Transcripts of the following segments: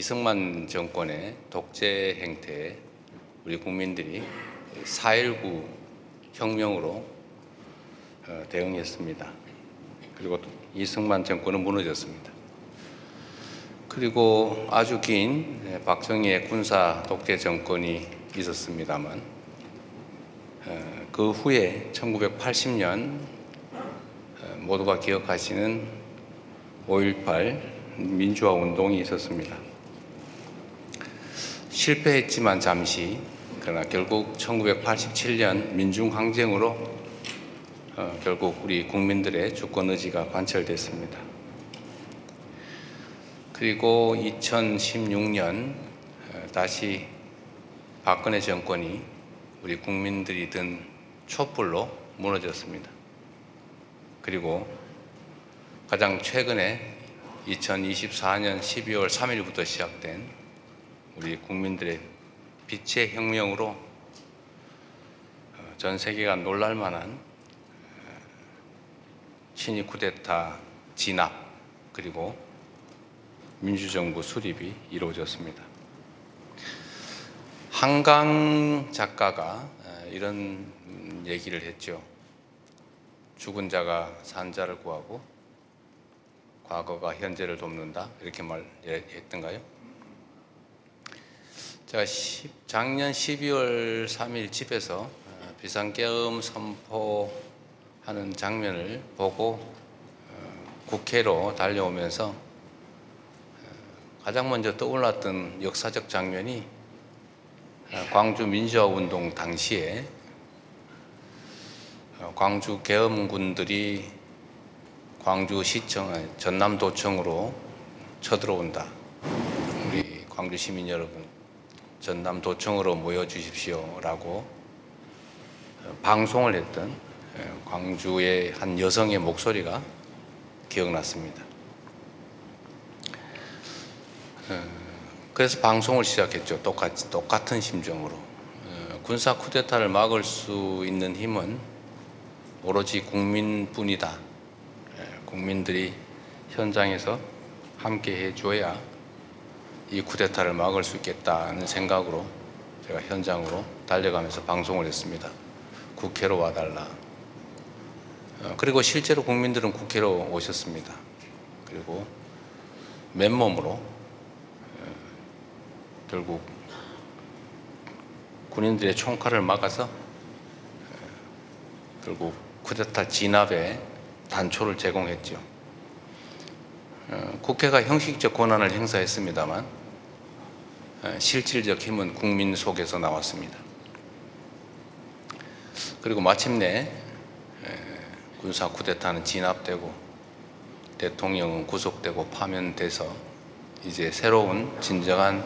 이승만 정권의 독재 행태에 우리 국민들이 4.19 혁명으로 대응했습니다. 그리고 이승만 정권은 무너졌습니다. 그리고 아주 긴 박정희의 군사 독재 정권이 있었습니다만 그 후에 1980년 모두가 기억하시는 5.18 민주화 운동이 있었습니다. 실패했지만 잠시, 그러나 결국 1987년 민중항쟁으로 결국 우리 국민들의 주권 의지가 관철됐습니다. 그리고 2016년 다시 박근혜 정권이 우리 국민들이 든 촛불로 무너졌습니다. 그리고 가장 최근에 2024년 12월 3일부터 시작된 우리 국민들의 빛의 혁명으로 전 세계가 놀랄만한 친위 쿠데타 진압 그리고 민주정부 수립이 이루어졌습니다. 한강 작가가 이런 얘기를 했죠. 죽은 자가 산 자를 구하고 과거가 현재를 돕는다, 이렇게 말했던가요? 제가 작년 12월 3일 집에서 비상계엄 선포하는 장면을 보고 국회로 달려오면서 가장 먼저 떠올랐던 역사적 장면이 광주 민주화운동 당시에 광주 계엄군들이 광주시청, 전남도청으로 쳐들어온다. 우리 광주 시민 여러분, 전남도청으로 모여주십시오라고 방송을 했던 광주의 한 여성의 목소리가 기억났습니다. 그래서 방송을 시작했죠. 똑같은 심정으로. 군사 쿠데타를 막을 수 있는 힘은 오로지 국민뿐이다. 국민들이 현장에서 함께 해줘야 이 쿠데타를 막을 수 있겠다는 생각으로 제가 현장으로 달려가면서 방송을 했습니다. 국회로 와달라. 그리고 실제로 국민들은 국회로 오셨습니다. 그리고 맨몸으로 결국 군인들의 총칼을 막아서 결국 쿠데타 진압에 단초를 제공했죠. 국회가 형식적 권한을 행사했습니다만 실질적 힘은 국민 속에서 나왔습니다. 그리고 마침내 군사 쿠데타는 진압되고 대통령은 구속되고 파면돼서 이제 새로운 진정한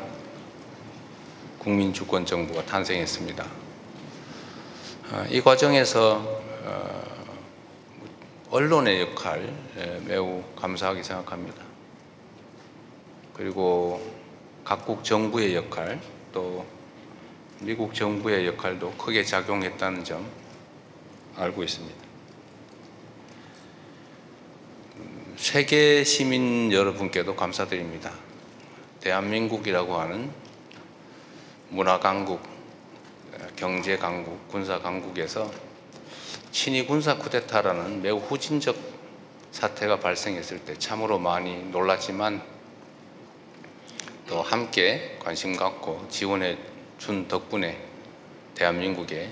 국민주권 정부가 탄생했습니다. 이 과정에서 언론의 역할 매우 감사하게 생각합니다. 그리고 각국 정부의 역할, 또 미국 정부의 역할도 크게 작용했다는 점 알고 있습니다. 세계 시민 여러분께도 감사드립니다. 대한민국이라고 하는 문화 강국, 경제 강국, 군사 강국에서 친위 군사 쿠데타라는 매우 후진적 사태가 발생했을 때 참으로 많이 놀랐지만 또 함께 관심 갖고 지원해 준 덕분에 대한민국의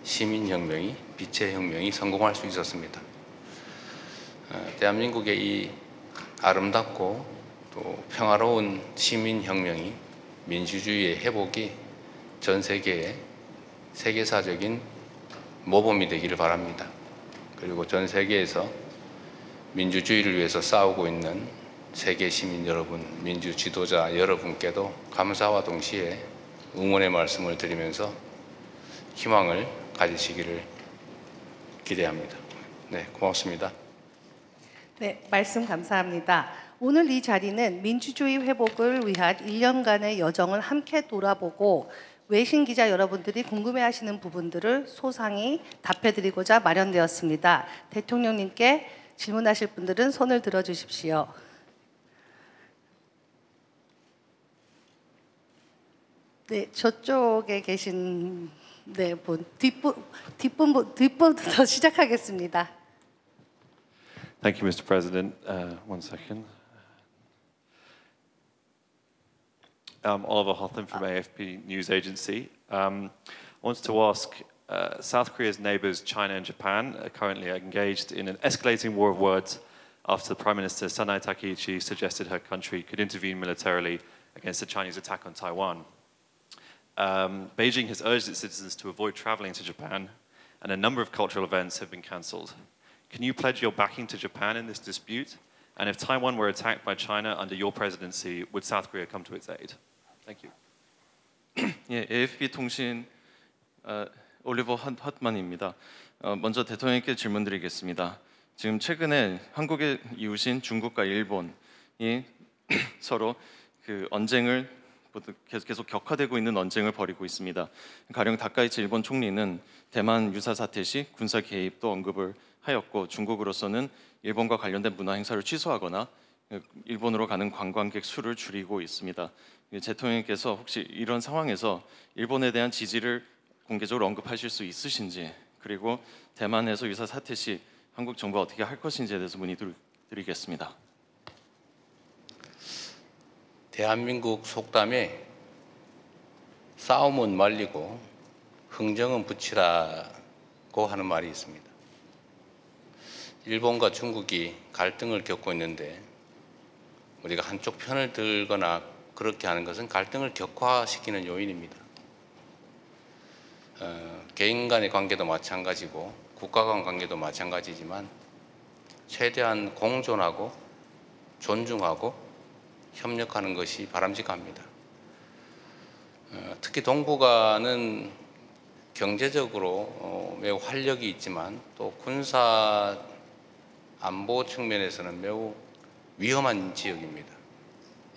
시민혁명이, 빛의 혁명이 성공할 수 있었습니다. 대한민국의 이 아름답고 또 평화로운 시민혁명이, 민주주의의 회복이 전 세계에 세계사적인 모범이 되기를 바랍니다. 그리고 전 세계에서 민주주의를 위해서 싸우고 있는 세계 시민 여러분, 민주 지도자 여러분께도 감사와 동시에 응원의 말씀을 드리면서 희망을 가지시기를 기대합니다. 네, 고맙습니다. 네, 말씀 감사합니다. 오늘 이 자리는 민주주의 회복을 위한 1년간의 여정을 함께 돌아보고 외신 기자 여러분들이 궁금해하시는 부분들을 소상히 답해드리고자 마련되었습니다. 대통령님께 질문하실 분들은 손을 들어주십시오. 네, 저쪽에 계신 분 뒷분부터 시작하겠습니다. Thank you, Mr. President. One second. Oliver Hotham from AFP News Agency. I wanted to ask, South Korea's neighbors, China and Japan, are currently engaged in an escalating war of words after the Prime Minister Sanai Takaichi suggested her country could intervene militarily against the Chinese attack on Taiwan. Beijing has urged its citizens to avoid traveling to Japan, and a number of cultural events have been cancelled. Can you pledge your backing to Japan in this dispute? And if Taiwan were attacked by China under your presidency, would South Korea come to its aid? Thank you. 예, AFP 통신 올리버 핫만입니다. 먼저 대통령께 질문드리겠습니다. 지금 최근에 한국의 이웃인 중국과 일본이 서로 그 언쟁을 계속 격화되고 있는 언쟁을 벌이고 있습니다. 가령 다카이치 일본 총리는 대만 유사 사태 시 군사 개입도 언급을 하였고, 중국으로서는 일본과 관련된 문화 행사를 취소하거나 일본으로 가는 관광객 수를 줄이고 있습니다. 대통령께서 혹시 이런 상황에서 일본에 대한 지지를 공개적으로 언급하실 수 있으신지, 그리고 대만에서 유사 사태 시 한국 정부가 어떻게 할 것인지에 대해서 문의드리겠습니다. 대한민국 속담에 싸움은 말리고 흥정은 붙이라고 하는 말이 있습니다. 일본과 중국이 갈등을 겪고 있는데 우리가 한쪽 편을 들거나 그렇게 하는 것은 갈등을 격화시키는 요인입니다. 개인 간의 관계도 마찬가지고 국가 간 관계도 마찬가지지만 최대한 공존하고 존중하고 협력하는 것이 바람직합니다. 특히 동북아는 경제적으로 매우 활력이 있지만 또 군사 안보 측면에서는 매우 위험한 지역입니다.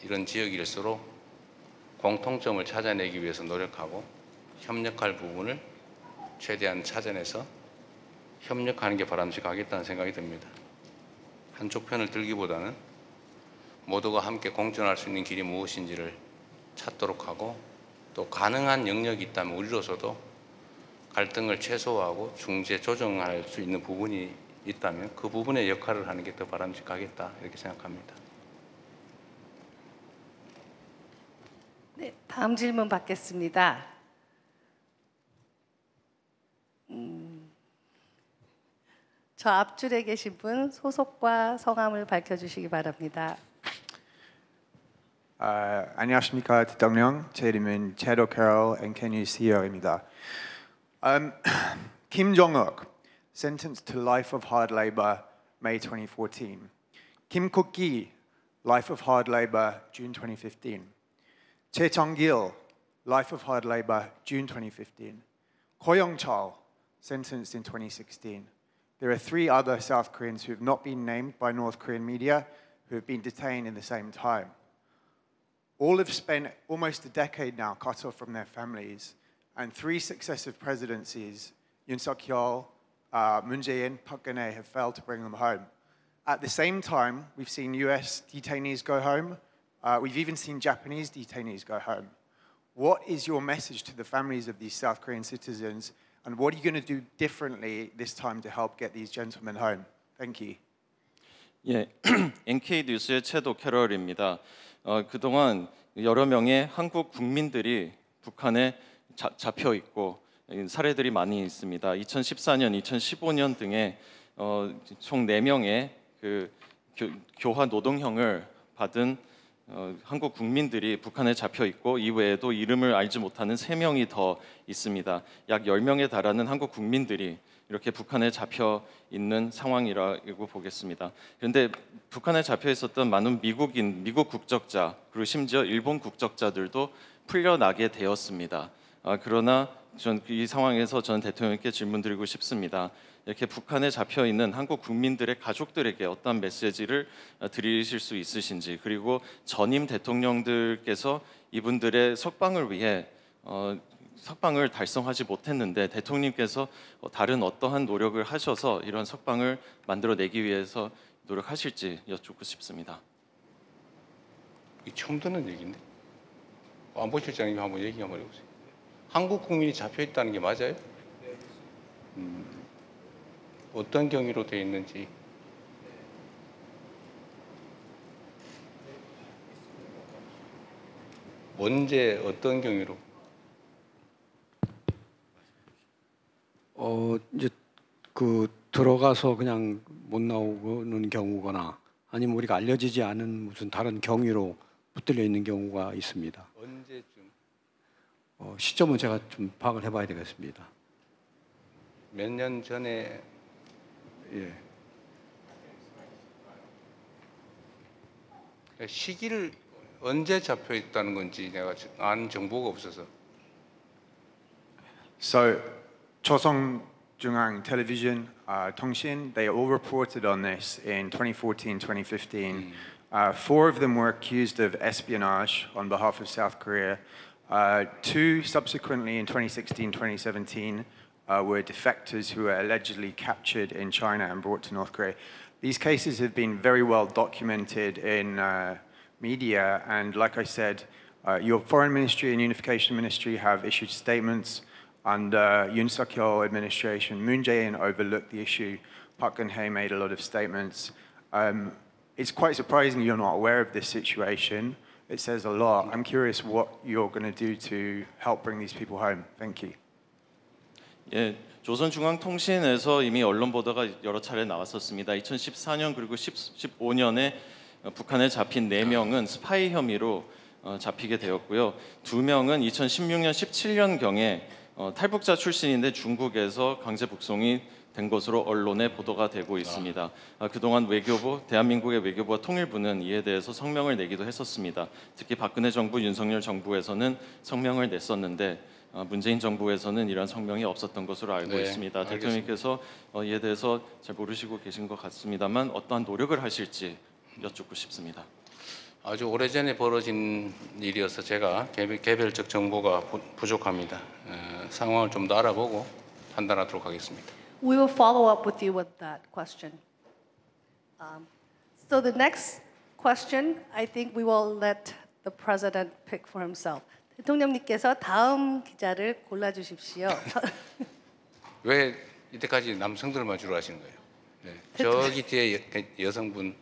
이런 지역일수록 공통점을 찾아내기 위해서 노력하고 협력할 부분을 최대한 찾아내서 협력하는 게 바람직하겠다는 생각이 듭니다. 한쪽 편을 들기보다는 모두가 함께 공존할 수 있는 길이 무엇인지를 찾도록 하고, 또 가능한 영역이 있다면 우리로서도 갈등을 최소화하고 중재 조정할 수 있는 부분이 있다면 그 부분의 역할을 하는 게 더 바람직하겠다, 이렇게 생각합니다. 네, 다음 질문 받겠습니다. 저 앞줄에 계신 분 소속과 성함을 밝혀주시기 바랍니다. 안녕하십니까 대통령. 제 이름은 제도 캐롤 NK뉴 CEO입니다. Kim Jong-ok sentenced to life of hard labor May 2014. Kim Kuk-gi life of hard labor June 2015. Chae Chong-gil life of hard labor June 2015. Ko Young-chol sentenced in 2016. There are 3 other South Koreans who have not been named by North Korean media who have been detained in the same time. All have spent almost a decade now cut off from their families, and 3 successive presidencies, Yoon Suk-yeol, Moon Jae-in, Park Geun-hye, have failed to bring them home. At the same time, we've seen US detainees go home. We've even seen Japanese detainees go home. What is your message to the families of these South Korean citizens, and what are you going to do differently this time to help get these gentlemen home? Thank you. 예, NK 뉴스의 채도 캐럴입니다. 그동안 여러 명의 한국 국민들이 북한에 잡혀 있고 사례들이 많이 있습니다. 2014년, 2015년 등에 총 4명의 그 교화 노동형을 받은 한국 국민들이 북한에 잡혀 있고, 이외에도 이름을 알지 못하는 3명이 더 있습니다. 약 10명에 달하는 한국 국민들이 이렇게 북한에 잡혀 있는 상황이라고 보겠습니다. 그런데 북한에 잡혀 있었던 많은 미국인, 미국 국적자, 그리고 심지어 일본 국적자들도 풀려나게 되었습니다. 그러나 이 상황에서 저는 대통령께 질문드리고 싶습니다. 이렇게 북한에 잡혀 있는 한국 국민들의 가족들에게 어떤 메시지를 드리실 수 있으신지, 그리고 전임 대통령들께서 이분들의 석방을 위해 석방을 달성하지 못했는데 대통령께서 다른 어떠한 노력을 하셔서 이런 석방을 만들어내기 위해서 노력하실지 여쭙고 싶습니다. 처음 듣는 얘기인데. 안보실장님 한번 얘기 한번 해보세요. 한국 국민이 잡혀 있다는 게 맞아요? 어떤 경위로 되어 있는지. 언제 어떤 경위로? 이제 그 들어가서 그냥 못 나오는 경우거나 아니면 우리가 알려지지 않은 무슨 다른 경위로 붙들려 있는 경우가 있습니다. 언제쯤? 시점은 제가 좀 파악을 해봐야 되겠습니다. 몇 년 전에 예. 시기를 언제 잡혀 있다는 건지 내가 아는 정보가 없어서. So, Choson Jungang Television, Tongshin, they all reported on this in 2014, 2015. 4 of them were accused of espionage on behalf of South Korea. 2 subsequently in 2016, 2017 were defectors who were allegedly captured in China and brought to North Korea. These cases have been very well documented in media, and like I said, your Foreign Ministry and Unification Ministry have issued statements. Under Yoon Suk-yeol administration, Moon Jae-in overlooked the issue. Park Geun-hye made a lot of statements. It's quite surprising you're not aware of this situation. It says a lot. I'm curious what you're going to do to help bring these people home. Thank you. 예, 조선중앙통신에서 이미 언론 보도가 여러 차례 나왔었습니다. 2014년 그리고 15년에 북한에 잡힌 4명은 스파이 혐의로 잡히게 되었고요. 2명은 2016년, 17년경에 탈북자 출신인데 중국에서 강제 북송이 된 것으로 언론에 보도가 되고 있습니다. 그동안 외교부, 대한민국의 외교부와 통일부는 이에 대해서 성명을 내기도 했었습니다. 특히 박근혜 정부, 윤석열 정부에서는 성명을 냈었는데 문재인 정부에서는 이런 성명이 없었던 것으로 알고 네, 있습니다. 알겠습니다. 대통령께서 이에 대해서 잘 모르시고 계신 것 같습니다만 어떠한 노력을 하실지 여쭙고 싶습니다. 아주 오래전에 벌어진 일이어서 제가 개별적 정보가 부족합니다. 상황을 좀 더 알아보고 판단하도록 하겠습니다. We will follow up with you with that question. So the next question, I think we will let the president pick for himself. 대통령님께서 다음 기자를 골라주십시오. 왜 이때까지 남성들만 주로 하시는 거예요? 네. 저기 뒤에 여성분.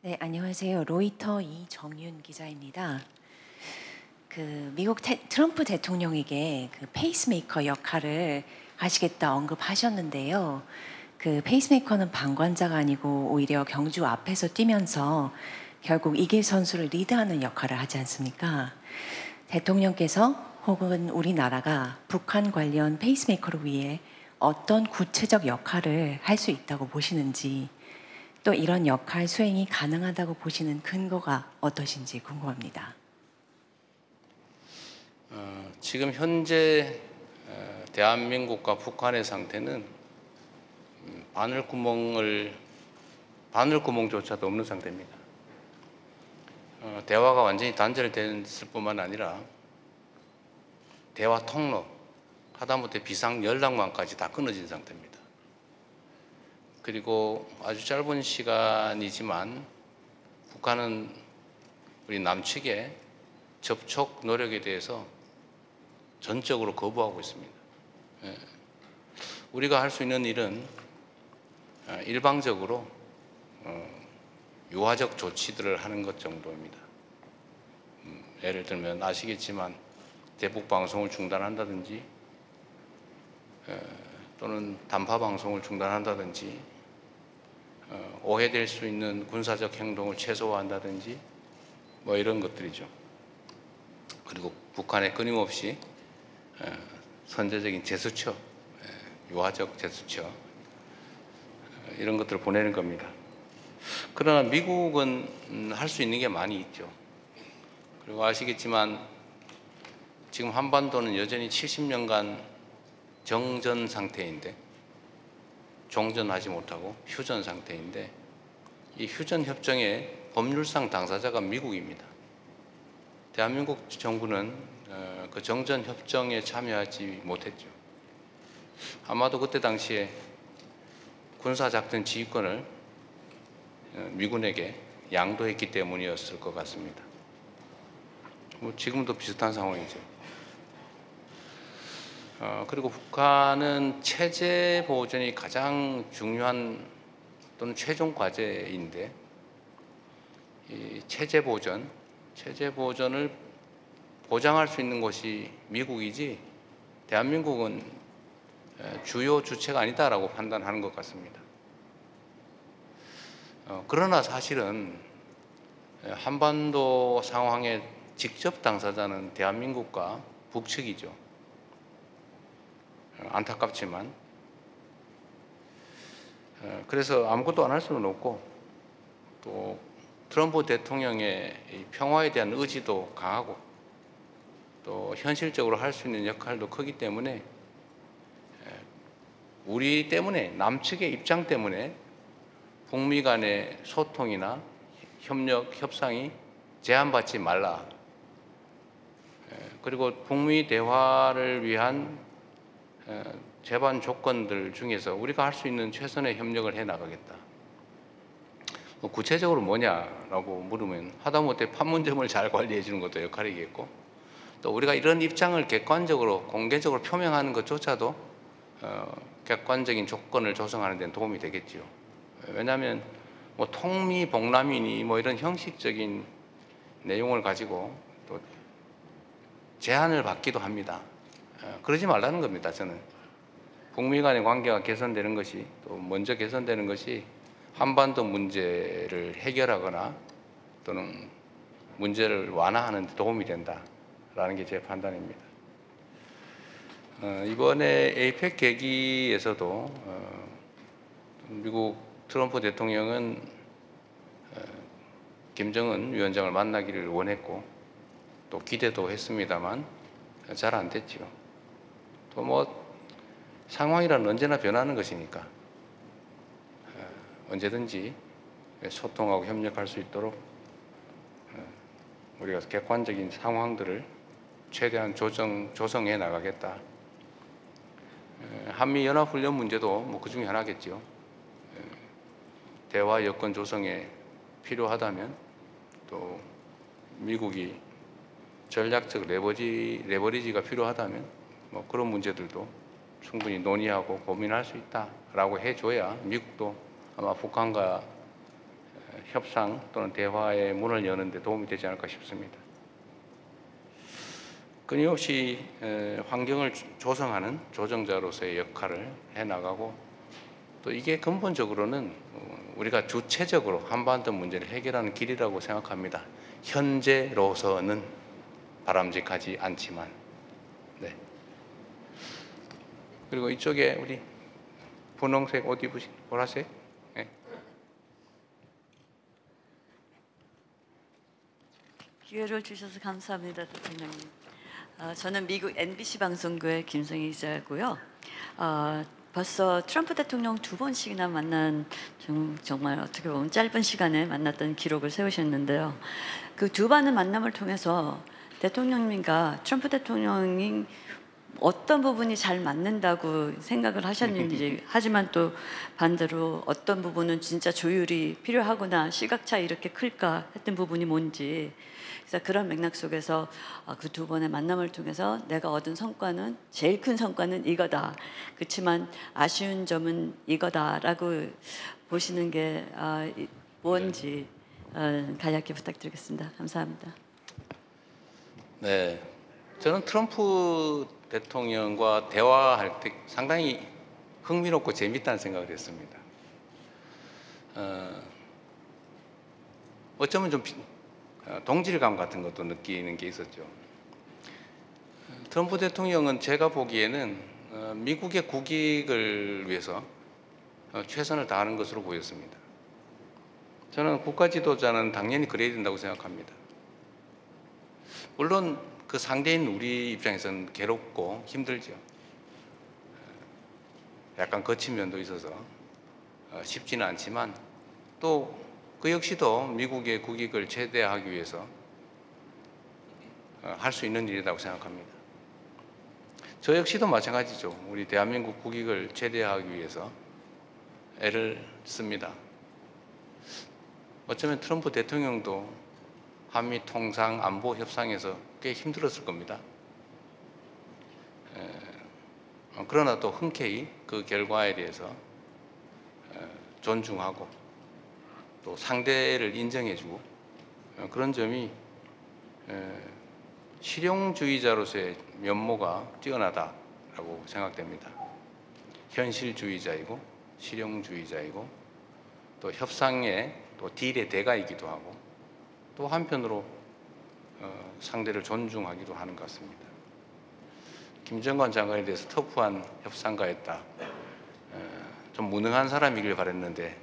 네, 안녕하세요. 로이터 이정윤 기자입니다. 미국 트럼프 대통령에게 페이스메이커 역할을 하시겠다 언급하셨는데요. 페이스메이커는 방관자가 아니고 오히려 경주 앞에서 뛰면서 결국 이길 선수를 리드하는 역할을 하지 않습니까? 대통령께서 혹은 우리나라가 북한 관련 페이스메이커를 위해 어떤 구체적 역할을 할 수 있다고 보시는지, 또 이런 역할 수행이 가능하다고 보시는 근거가 어떠신지 궁금합니다. 지금 현재 대한민국과 북한의 상태는 바늘구멍조차도 없는 상태입니다. 대화가 완전히 단절됐을 뿐만 아니라 대화 통로, 하다못해 비상 연락망까지 다 끊어진 상태입니다. 그리고 아주 짧은 시간이지만 북한은 우리 남측의 접촉 노력에 대해서 전적으로 거부하고 있습니다. 우리가 할 수 있는 일은 일방적으로 유화적 조치들을 하는 것 정도입니다. 예를 들면 아시겠지만 대북 방송을 중단한다든지 또는 단파 방송을 중단한다든지 오해될 수 있는 군사적 행동을 최소화한다든지 뭐 이런 것들이죠. 그리고 북한에 끊임없이 선제적인 제스처, 유화적 제스처 이런 것들을 보내는 겁니다. 그러나 미국은 할 수 있는 게 많이 있죠. 그리고 아시겠지만 지금 한반도는 여전히 70년간 정전 상태인데, 종전하지 못하고 휴전 상태인데, 이 휴전 협정의 법률상 당사자가 미국입니다. 대한민국 정부는 그 정전 협정에 참여하지 못했죠. 아마도 그때 당시에 군사작전 지휘권을 미군에게 양도했기 때문이었을 것 같습니다. 뭐 지금도 비슷한 상황이죠. 그리고 북한은 체제 보존이 가장 중요한 또는 최종 과제인데 이 체제 보존을 보장할 수 있는 것이 미국이지 대한민국은 주요 주체가 아니다라고 판단하는 것 같습니다. 그러나 사실은 한반도 상황의 직접 당사자는 대한민국과 북측이죠. 안타깝지만 그래서 아무것도 안 할 수는 없고 또 트럼프 대통령의 이 평화에 대한 의지도 강하고 또 현실적으로 할 수 있는 역할도 크기 때문에 우리 때문에 남측의 입장 때문에 북미 간의 소통이나 협력, 협상이 제한받지 말라. 그리고 북미 대화를 위한 제반 조건들 중에서 우리가 할 수 있는 최선의 협력을 해 나가겠다. 구체적으로 뭐냐라고 물으면 하다못해 판문점을 잘 관리해 주는 것도 역할이겠고 또 우리가 이런 입장을 객관적으로 공개적으로 표명하는 것조차도 객관적인 조건을 조성하는 데는 도움이 되겠지요. 왜냐하면 뭐 통미 복남이니 뭐 이런 형식적인 내용을 가지고 또 제한을 받기도 합니다. 그러지 말라는 겁니다. 저는 북미 간의 관계가 개선되는 것이 또 먼저 개선되는 것이 한반도 문제를 해결하거나 또는 문제를 완화하는 데 도움이 된다라는 게 제 판단입니다. 이번에 에이펙 계기에서도 미국 트럼프 대통령은 김정은 위원장을 만나기를 원했고 또 기대도 했습니다만 잘 안 됐지요. 또 뭐 상황이란 언제나 변하는 것이니까 언제든지 소통하고 협력할 수 있도록 우리가 객관적인 상황들을 최대한 조성해 나가겠다. 한미 연합훈련 문제도 뭐 그 중에 하나겠죠. 대화 여건 조성에 필요하다면 또 미국이 전략적 레버리지가 필요하다면 뭐 그런 문제들도 충분히 논의하고 고민할 수 있다라고 해줘야 미국도 아마 북한과 협상 또는 대화의 문을 여는데 도움이 되지 않을까 싶습니다. 끊임없이 환경을 조성하는 조정자로서의 역할을 해나가고 또 이게 근본적으로는 우리가 주체적으로 한반도 문제를 해결하는 길이라고 생각합니다. 현재로서는 바람직하지 않지만. 네. 그리고 이쪽에 우리 분홍색 옷 입으신 보라색. 네. 기회를 주셔서 감사합니다, 대통령님. 저는 미국 NBC 방송국의 김성희 기자고요. 벌써 트럼프 대통령 2번씩이나 만난 정말 어떻게 보면 짧은 시간에 만났던 기록을 세우셨는데요. 그 2번의 만남을 통해서 대통령님과 트럼프 대통령이 어떤 부분이 잘 맞는다고 생각을 하셨는지 하지만 또 반대로 어떤 부분은 진짜 조율이 필요하구나 시각차이 이렇게 클까 했던 부분이 뭔지 그래서 그런 맥락 속에서 그 2번의 만남을 통해서 내가 얻은 성과는 제일 큰 성과는 이거다. 그렇지만 아쉬운 점은 이거다라고 보시는 게 뭔지 간략히 부탁드리겠습니다. 감사합니다. 네, 저는 트럼프 대통령과 대화할 때 상당히 흥미롭고 재밌다는 생각을 했습니다. 어쩌면 좀 동질감 같은 것도 느끼는 게 있었죠. 트럼프 대통령은 제가 보기에는 미국의 국익을 위해서 최선을 다하는 것으로 보였습니다. 저는 국가 지도자는 당연히 그래야 된다고 생각합니다. 물론 그 상대인 우리 입장에서는 괴롭고 힘들죠. 약간 거친 면도 있어서 쉽지는 않지만 또 그 역시도 미국의 국익을 최대화하기 위해서 할 수 있는 일이라고 생각합니다. 저 역시도 마찬가지죠. 우리 대한민국 국익을 최대화하기 위해서 애를 씁니다. 어쩌면 트럼프 대통령도 한미 통상 안보 협상에서 꽤 힘들었을 겁니다. 그러나 또 흔쾌히 그 결과에 대해서 존중하고 또 상대를 인정해주고 그런 점이 실용주의자로서의 면모가 뛰어나다라고 생각됩니다. 현실주의자이고 실용주의자이고 또 협상의 또 딜의 대가이기도 하고 또 한편으로 상대를 존중하기도 하는 것 같습니다. 김정관 장관에 대해서 터프한 협상가였다. 좀 무능한 사람이길 바랬는데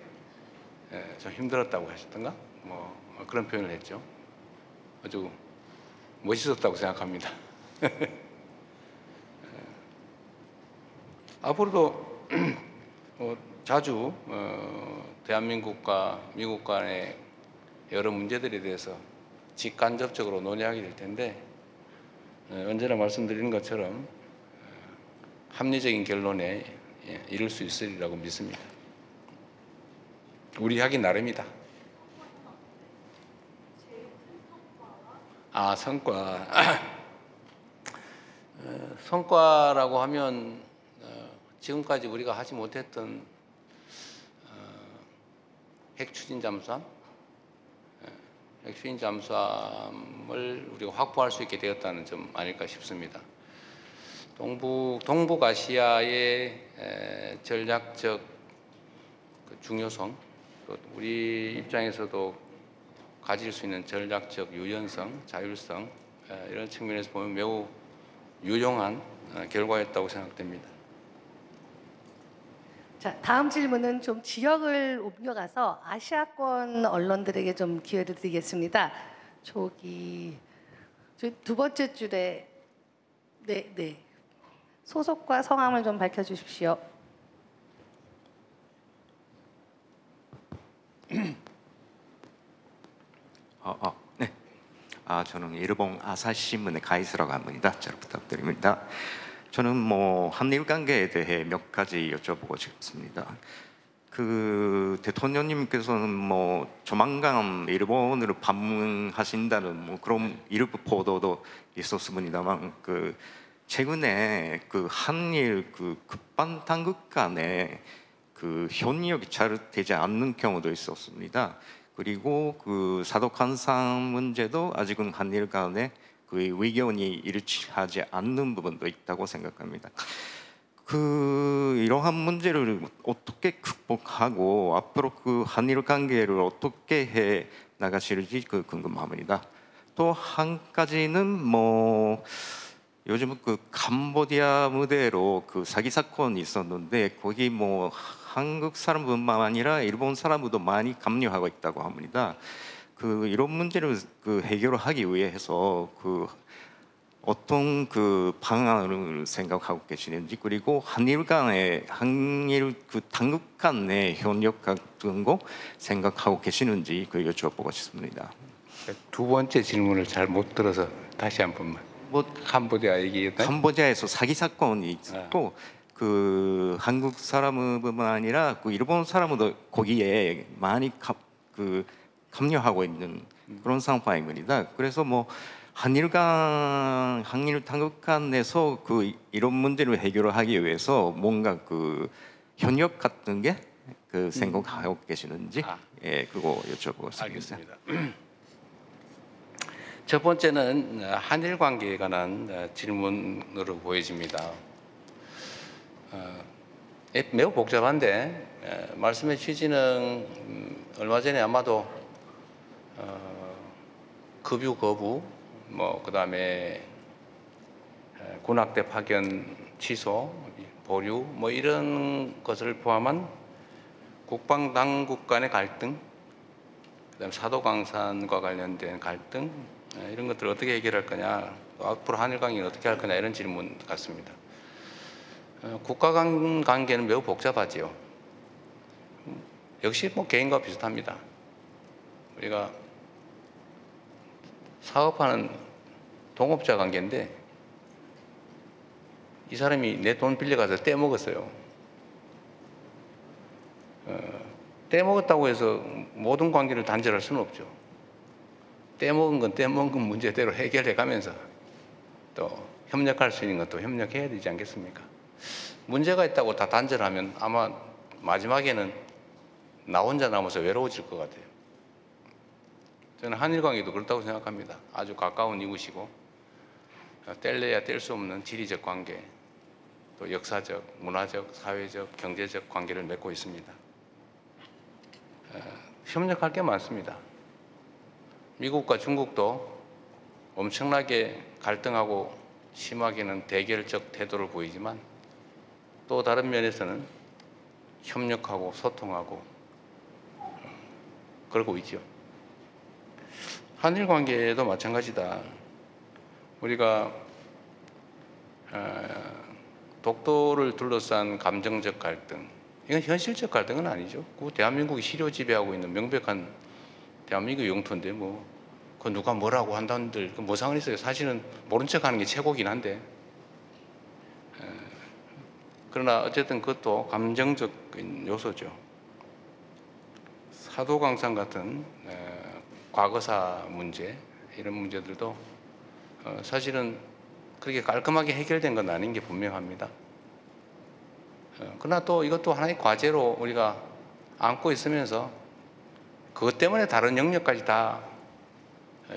좀 힘들었다고 하셨던가? 뭐 그런 표현을 했죠. 아주 멋있었다고 생각합니다. 앞으로도 자주 대한민국과 미국 간의 여러 문제들에 대해서 직간접적으로 논의하게 될 텐데 언제나 말씀드리는 것처럼 합리적인 결론에 이를 수 있으리라고 믿습니다. 우리 하기 나름이다. 성과. 성과라고 하면 지금까지 우리가 하지 못했던 핵추진 잠수함, 핵추진 잠수함을 우리가 확보할 수 있게 되었다는 점 아닐까 싶습니다. 동북아시아의 전략적 중요성, 또 우리 입장에서도 가질 수 있는 전략적 유연성, 자율성 이런 측면에서 보면 매우 유용한 결과였다고 생각됩니다. 자, 다음 질문은 좀 지역을 옮겨가서 아시아권 언론들에게 좀 기회를 드리겠습니다. 저기 두 번째 줄에 네. 소속과 성함을 좀 밝혀주십시오. 네. 저는 일본 아사히신문의 가이스라고 합니다. 잘 부탁드립니다. 저는 한일 관계에 대해 몇 가지 여쭤보고 싶습니다. 대통령님께서는 조만간 일본으로 방문하신다는 그런 일부 보도도 있었습니다만 최근에 한일 급반 당국 간에 협력이 잘 되지 않는 경우도 있었습니다. 그리고 사독한산 문제도 아직은 한일 간에 의견이 일치하지 않는 부분도 있다고 생각합니다. 이러한 문제를 어떻게 극복하고 앞으로 한일 관계를 어떻게 해 나가실지 궁금합니다. 또 한 가지는 요즘 캄보디아 무대로 사기 사건이 있었는데 거기 한국 사람뿐만 아니라 일본 사람도 많이 감염하고 있다고 합니다. 이런 문제를 해결하기 위해서 어떤 방안을 생각하고 계시는지, 그리고 한일 당국 간의 협력 같은 거 생각하고 계시는지 여쭤보고 싶습니다. 두 번째 질문을 잘 못 들어서 다시 한 번만. 캄보디아 얘기했나요? 캄보디아에서 사기 사건이 있고 한국 사람뿐만 아니라 일본 사람도 거기에 많이 감염하고 있는 그런 상황입니다. 그래서 한일 당국 간에서 이런 문제를 해결하기 위해서 뭔가 협력 같은 게 생각하고 계시는지 그거 여쭤보겠습니다. 알겠습니다. 첫 번째는 한일 관계에 관한 질문으로 보여집니다. 매우 복잡한데 말씀의 취지는 얼마 전에 아마도 급유 거부, 그다음에 군악대 파견 취소, 보류, 이런 것을 포함한 국방 당국 간의 갈등, 그다음에 사도강산과 관련된 갈등, 이런 것들을 어떻게 해결할 거냐, 또 앞으로 한일 관계를 어떻게 할 거냐, 이런 질문 같습니다. 국가 간 관계는 매우 복잡하지요. 역시 개인과 비슷합니다. 우리가 사업하는 동업자 관계인데 이 사람이 내 돈 빌려가서 떼먹었어요. 떼먹었다고 해서 모든 관계를 단절할 수는 없죠. 떼먹은 건 떼먹은 문제대로 해결해 가면서 또 협력할 수 있는 것도 협력해야 되지 않겠습니까? 문제가 있다고 다 단절하면 아마 마지막에는 나 혼자 남아서 외로워질 것 같아요. 저는 한일 관계도 그렇다고 생각합니다. 아주 가까운 이웃이고 뗄래야 뗄 수 없는 지리적 관계, 또 역사적, 문화적, 사회적, 경제적 관계를 맺고 있습니다. 협력할 게 많습니다. 미국과 중국도 엄청나게 갈등하고 심하게는 대결적 태도를 보이지만 또 다른 면에서는 협력하고 소통하고 그러고 있죠. 한일 관계도 마찬가지다. 우리가 독도를 둘러싼 감정적 갈등, 이건 현실적 갈등은 아니죠. 그 대한민국이 시료 지배하고 있는 명백한 대한민국 영토인데 그 누가 뭐라고 한다는들 뭐 상관 있어요. 사실은 모른 척하는 게 최고긴 한데 그러나 어쨌든 그것도 감정적인 요소죠. 사도광산 같은 과거사 문제 이런 문제들도 사실은 그렇게 깔끔하게 해결된 건 아닌 게 분명합니다. 그러나 또 이것도 하나의 과제로 우리가 안고 있으면서 그것 때문에 다른 영역까지 다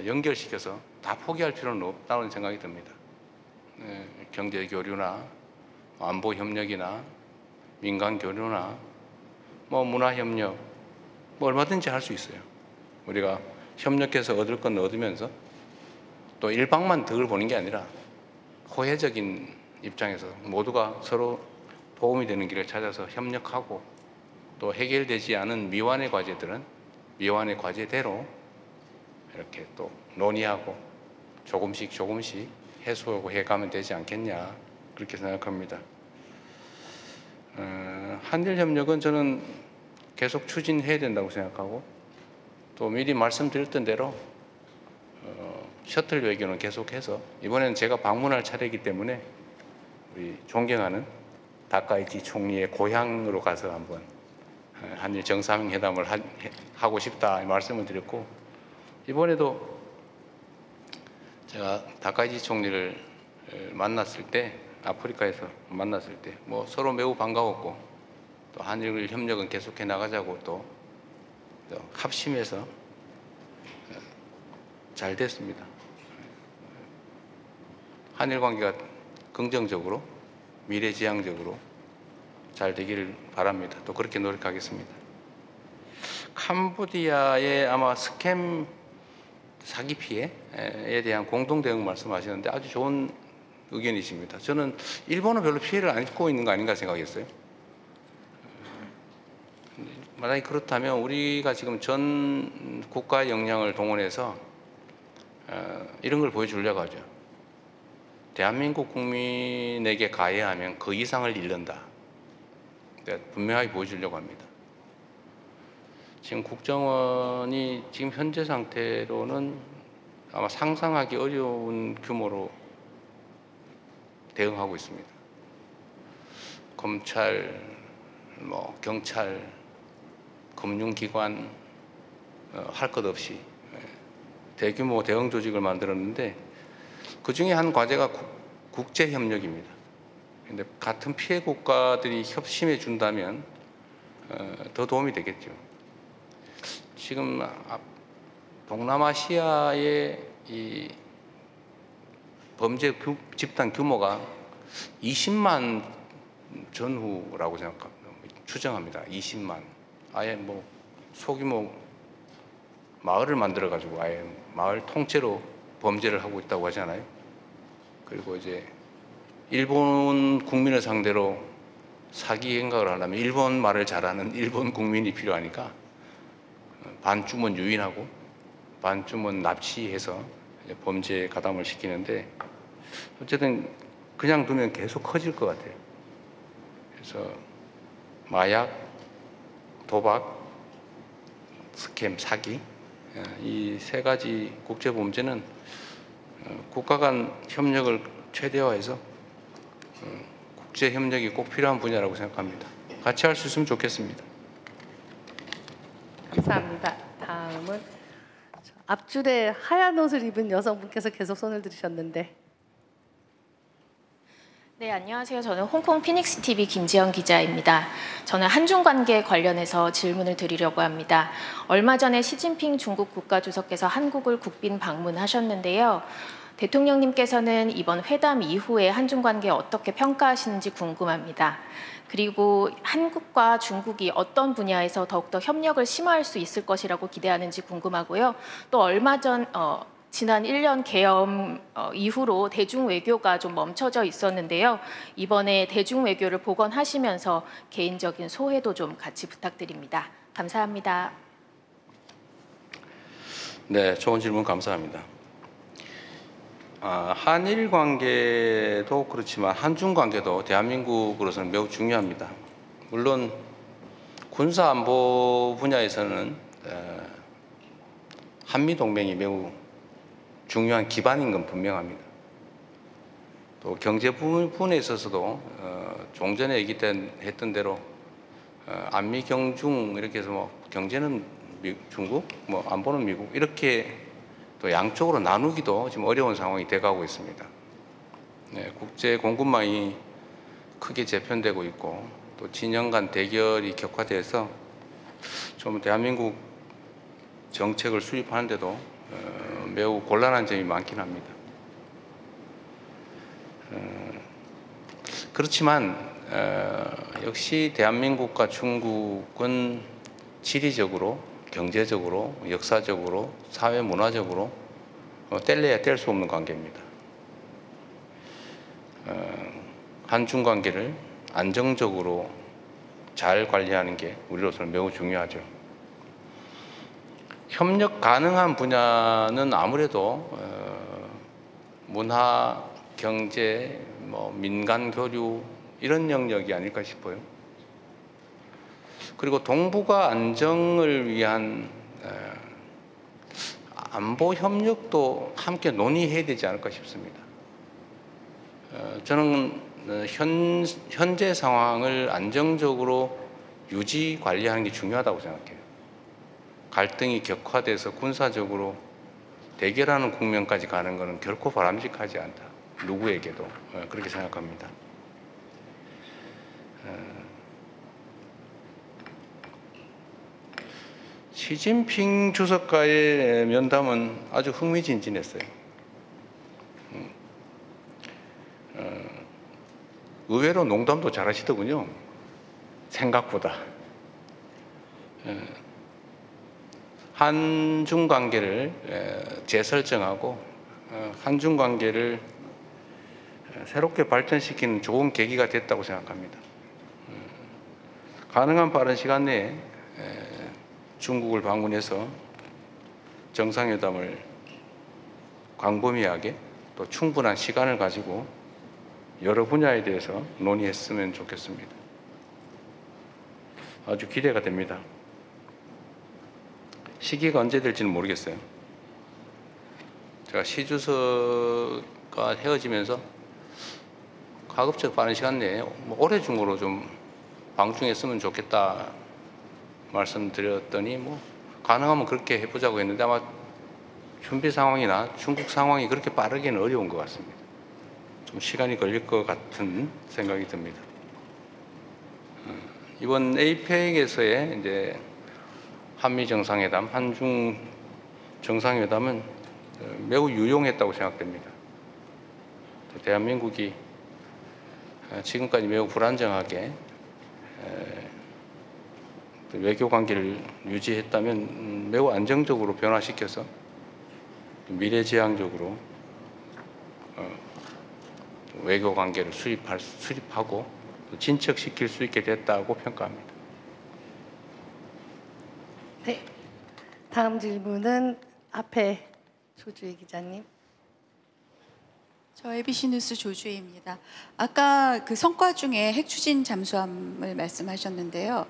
연결시켜서 다 포기할 필요는 없다는 생각이 듭니다. 경제 교류나 안보 협력이나 민간 교류나 문화 협력 얼마든지 할 수 있어요. 우리가 협력해서 얻을 건 얻으면서 또 일방만 덕을 보는 게 아니라 호혜적인 입장에서 모두가 서로 도움이 되는 길을 찾아서 협력하고 또 해결되지 않은 미완의 과제들은 미완의 과제대로 이렇게 또 논의하고 조금씩 해소하고 해가면 되지 않겠냐 그렇게 생각합니다. 한일 협력은 저는 계속 추진해야 된다고 생각하고 또 미리 말씀드렸던 대로 셔틀 외교는 계속해서 이번에는 제가 방문할 차례이기 때문에 우리 존경하는 다카이치 총리의 고향으로 가서 한번 한일 정상회담을 하고 싶다 말씀을 드렸고 이번에도 제가 다카이치 총리를 만났을 때 아프리카에서 만났을 때 서로 매우 반가웠고 또 한일 협력은 계속해 나가자고 또 합심해서 잘 됐습니다. 한일 관계가 긍정적으로 미래지향적으로 잘 되기를 바랍니다. 또 그렇게 노력하겠습니다. 캄보디아의 아마 스캠 사기 피해에 대한 공동 대응 말씀하시는데 아주 좋은 의견이십니다. 저는 일본은 별로 피해를 안 입고 있는 거 아닌가 생각했어요. 만약에 그렇다면 우리가 지금 전 국가 역량을 동원해서 이런 걸 보여주려고 하죠. 대한민국 국민에게 가해하면 그 이상을 잃는다. 분명하게 보여주려고 합니다. 지금 국정원이 지금 현재 상태로는 아마 상상하기 어려운 규모로 대응하고 있습니다. 검찰, 경찰, 금융기관 할 것 없이 대규모 대응 조직을 만들었는데 그 중에 한 과제가 국제협력입니다. 근데 같은 피해 국가들이 협심해 준다면 더 도움이 되겠죠. 지금 동남아시아의 이 범죄 집단 규모가 20만 전후라고 추정합니다. 20만. 아예 소규모 마을을 만들어 가지고 아예 마을 통째로 범죄를 하고 있다고 하잖아요. 그리고 이제 일본 국민을 상대로 사기 행각을 하려면 일본 말을 잘하는 일본 국민이 필요하니까 반쯤은 유인하고 반쯤은 납치해서 범죄에 가담을 시키는데 어쨌든 그냥 두면 계속 커질 것 같아요. 그래서 마약, 도박, 스캠, 사기 이 세 가지 국제 범죄는 국가 간 협력을 최대화해서 국제 협력이 꼭 필요한 분야라고 생각합니다. 같이 할 수 있으면 좋겠습니다. 감사합니다. 다음은 앞줄에 하얀 옷을 입은 여성분께서 계속 손을 들으셨는데. 네, 안녕하세요. 저는 홍콩 피닉스 TV 김지연 기자입니다. 저는 한중 관계 관련해서 질문을 드리려고 합니다. 얼마 전에 시진핑 중국 국가주석께서 한국을 국빈 방문하셨는데요. 대통령님께서는 이번 회담 이후에 한중 관계 어떻게 평가하시는지 궁금합니다. 그리고 한국과 중국이 어떤 분야에서 더욱더 협력을 심화할 수 있을 것이라고 기대하는지 궁금하고요. 또 얼마 전 지난 1년 계엄 이후로 대중 외교가 좀 멈춰져 있었는데요. 이번에 대중 외교를 복원하시면서 개인적인 소회도 좀 같이 부탁드립니다. 감사합니다. 네, 좋은 질문 감사합니다. 한일 관계도 그렇지만 한중 관계도 대한민국으로서는 매우 중요합니다. 물론 군사 안보 분야에서는 한미 동맹이 매우 중요한 기반인 건 분명합니다. 또 경제 부분에 있어서도 좀 전에 했던 대로 안미 경중 이렇게 해서 뭐 경제는 중국, 뭐 안보는 미국 이렇게 또 양쪽으로 나누기도 지금 어려운 상황이 돼가고 있습니다. 네, 국제 공급망이 크게 재편되고 있고 또 진영 간 대결이 격화돼서 좀 대한민국 정책을 수립하는데도 매우 곤란한 점이 많긴 합니다. 그렇지만 역시 대한민국과 중국은 지리적으로, 경제적으로, 역사적으로, 사회 문화적으로 뗄래야 뗄 수 없는 관계입니다. 한중 관계를 안정적으로 잘 관리하는 게 우리로서는 매우 중요하죠. 협력 가능한 분야는 아무래도 문화, 경제, 뭐 민간 교류 이런 영역이 아닐까 싶어요. 그리고 동북아 안정을 위한 안보 협력도 함께 논의해야 되지 않을까 싶습니다. 저는 현재 상황을 안정적으로 유지 관리하는 게 중요하다고 생각해요. 갈등이 격화돼서 군사적으로 대결하는 국면까지 가는 것은 결코 바람직하지 않다. 누구에게도 그렇게 생각합니다. 시진핑 주석과의 면담은 아주 흥미진진했어요. 의외로 농담도 잘하시더군요. 생각보다. 한중 관계를 재설정하고 한중 관계를 새롭게 발전시키는 좋은 계기가 됐다고 생각합니다. 가능한 빠른 시간 내에 중국을 방문해서 정상회담을 광범위하게 또 충분한 시간을 가지고 여러 분야에 대해서 논의했으면 좋겠습니다. 아주 기대가 됩니다. 시기가 언제 될지는 모르겠어요. 제가 시 주석과 헤어지면서 가급적 빠른 시간 내에 올해 중으로 좀 방중했으면 좋겠다 말씀드렸더니 뭐 가능하면 그렇게 해보자고 했는데 아마 준비 상황이나 중국 상황이 그렇게 빠르기는 어려운 것 같습니다. 좀 시간이 걸릴 것 같은 생각이 듭니다. 이번 에이펙에서의 이제 한미 정상회담, 한중 정상회담은 매우 유용했다고 생각됩니다. 대한민국이 지금까지 매우 불안정하게 외교 관계를 유지했다면 매우 안정적으로 변화시켜서 미래지향적으로 외교 관계를 수립하고 진척시킬 수 있게 됐다고 평가합니다. 네, 다음 질문은 앞에 조주희 기자님. 저 ABC 뉴스 조주희입니다. 아까 그 성과 중에 핵 추진 잠수함을 말씀하셨는데요.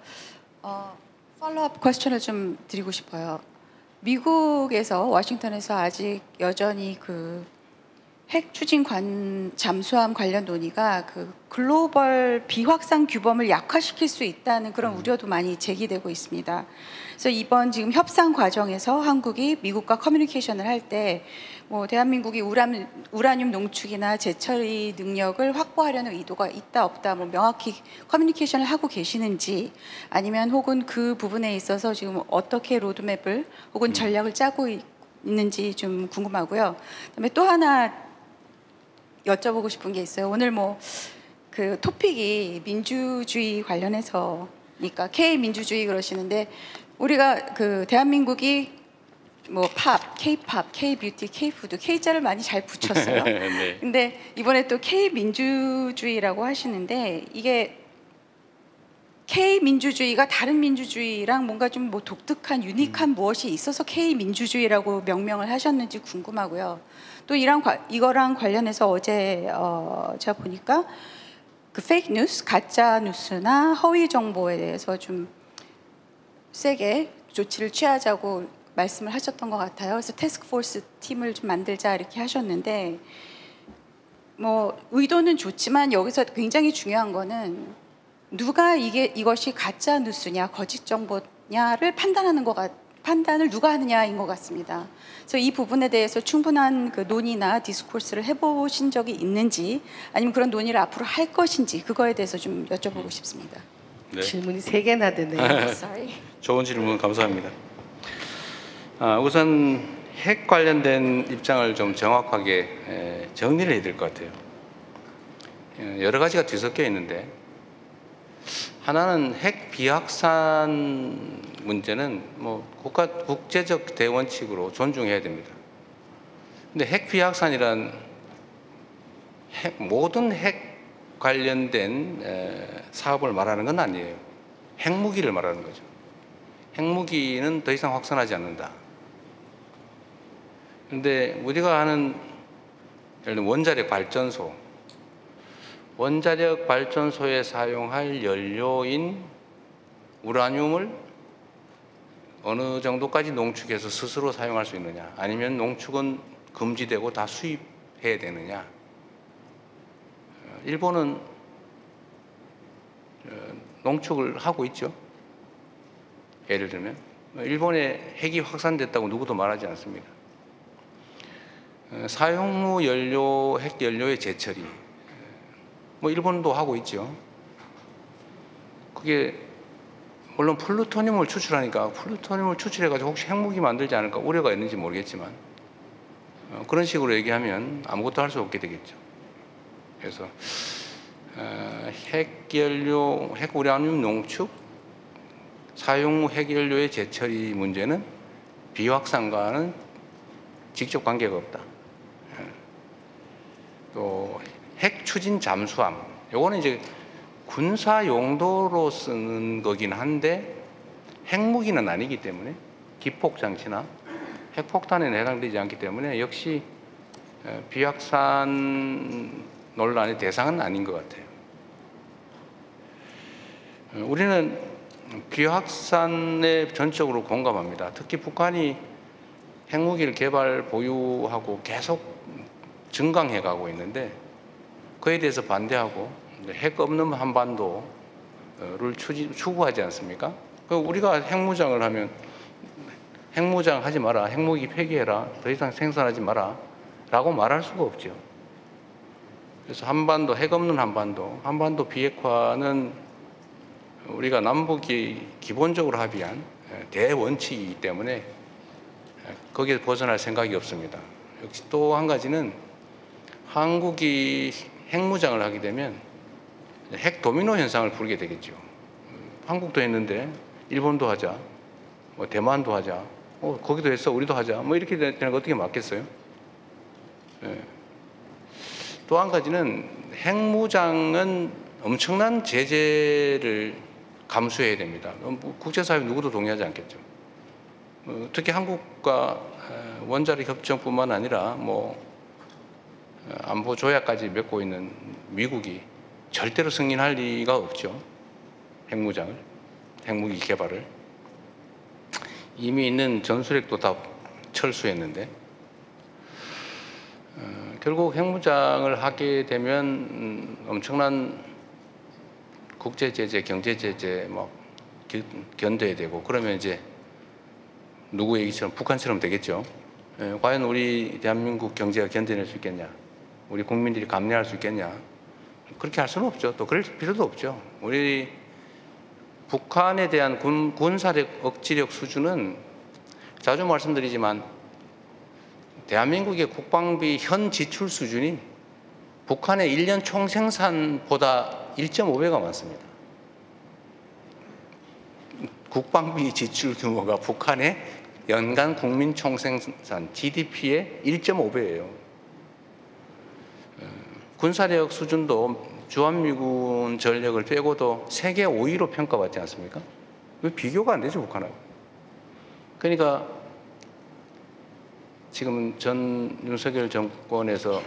팔로우업 퀘스천을 좀 드리고 싶어요. 미국에서 워싱턴에서 아직 여전히 그 핵 추진 잠수함 관련 논의가 그 글로벌 비확산 규범을 약화시킬 수 있다는 그런 우려도 많이 제기되고 있습니다. 그래서 이번 지금 협상 과정에서 한국이 미국과 커뮤니케이션을 할 때 뭐 대한민국이 우라늄 농축이나 재처리 능력을 확보하려는 의도가 있다 없다 뭐 명확히 커뮤니케이션을 하고 계시는지 아니면 혹은 그 부분에 있어서 지금 어떻게 로드맵을 혹은 전략을 짜고 있는지 좀 궁금하고요. 그다음에 또 하나 여쭤보고 싶은 게 있어요. 오늘 뭐 그 토픽이 민주주의 관련해서니까 K 민주주의 그러시는데 우리가 그 대한민국이 뭐 팝, K-팝, K-뷰티, K-푸드, K자를 많이 잘 붙였어요. 네. 근데 이번에 또 K 민주주의라고 하시는데 이게 K 민주주의가 다른 민주주의랑 뭔가 좀 뭐 독특한 유니크한 무엇이 있어서 K 민주주의라고 명명을 하셨는지 궁금하고요. 또 이거랑 관련해서 어제 제가 보니까 그 페이크 뉴스, 가짜 뉴스나 허위 정보에 대해서 좀 세게 조치를 취하자고 말씀을 하셨던 것 같아요. 그래서 태스크포스 팀을 좀 만들자 이렇게 하셨는데 뭐 의도는 좋지만 여기서 굉장히 중요한 거는 누가 이것이 가짜 뉴스냐 거짓 정보냐를 판단을 누가 하느냐인 것 같습니다. 그래서 이 부분에 대해서 충분한 그 논의나 디스코스를 해보신 적이 있는지 아니면 그런 논의를 앞으로 할 것인지 그거에 대해서 좀 여쭤보고 싶습니다. 네. 질문이 3개나 되네요. Sorry. 좋은 질문 감사합니다. 우선 핵 관련된 입장을 좀 정확하게 정리를 해야 될 것 같아요. 여러 가지가 뒤섞여 있는데 하나는 핵 비확산 문제는 뭐 국제적 대원칙으로 존중해야 됩니다. 근데 핵 비확산이란 모든 핵 관련된 사업을 말하는 건 아니에요. 핵무기를 말하는 거죠. 핵무기는 더 이상 확산하지 않는다. 그런데 우리가 하는 예를 들면 원자력 발전소에 사용할 연료인 우라늄을 어느 정도까지 농축해서 스스로 사용할 수 있느냐, 아니면 농축은 금지되고 다 수입해야 되느냐. 일본은 농축을 하고 있죠. 예를 들면 일본에 핵이 확산됐다고 누구도 말하지 않습니다. 사용 후 핵 연료의 재처리, 뭐 일본도 하고 있죠. 그게 물론 플루토늄을 추출하니까 플루토늄을 추출해가지고 혹시 핵무기 만들지 않을까 우려가 있는지 모르겠지만 그런 식으로 얘기하면 아무것도 할 수 없게 되겠죠. 그래서 핵 우라늄 농축, 사용 후 핵 연료의 재처리 문제는 비확산과는 직접 관계가 없다. 또 핵 추진 잠수함, 요거는 이제 군사 용도로 쓰는 거긴 한데 핵무기는 아니기 때문에 기폭 장치나 핵폭탄에는 해당되지 않기 때문에 역시 비확산 논란의 대상은 아닌 것 같아요. 우리는 비확산에 전적으로 공감합니다. 특히 북한이 핵무기를 개발 보유하고 계속 증강해 가고 있는데 그에 대해서 반대하고 핵 없는 한반도를 추구하지 않습니까? 우리가 핵무장을 하면 핵무장 하지 마라, 핵무기 폐기해라, 더 이상 생산하지 마라 라고 말할 수가 없죠. 그래서 핵 없는 한반도 비핵화는 우리가 남북이 기본적으로 합의한 대원칙이기 때문에 거기에 벗어날 생각이 없습니다. 역시 또 한 가지는 한국이 핵무장을 하게 되면 핵 도미노 현상을 부르게 되겠죠. 한국도 했는데 일본도 하자, 뭐 대만도 하자, 거기도 했어 우리도 하자, 뭐 이렇게 되는 거 어떻게 맞겠어요? 네. 또 한 가지는 핵무장은 엄청난 제재를 감수해야 됩니다. 국제사회 누구도 동의하지 않겠죠. 특히 한국과 원자력 협정뿐만 아니라 뭐 안보 조약까지 맺고 있는 미국이 절대로 승인할 리가 없죠. 핵무기 개발을. 이미 있는 전술핵도 다 철수했는데 결국 핵무장을 하게 되면 엄청난 국제 제재, 경제 제재 뭐 견뎌야 되고 그러면 이제 누구 얘기처럼 북한처럼 되겠죠. 과연 우리 대한민국 경제가 견뎌낼 수 있겠냐? 우리 국민들이 감내할 수 있겠냐? 그렇게 할 수는 없죠. 또 그럴 필요도 없죠. 우리 북한에 대한 군사력 억지력 수준은 자주 말씀드리지만 대한민국의 국방비 현 지출 수준이 북한의 1년 총생산보다 1.5배가 많습니다. 국방비 지출 규모가 북한의 연간 국민 총생산 GDP의 1.5배예요. 군사력 수준도 주한미군 전력을 빼고도 세계 5위로 평가받지 않습니까? 비교가 안 되죠, 북한하고. 그러니까 지금 전 윤석열 정권에서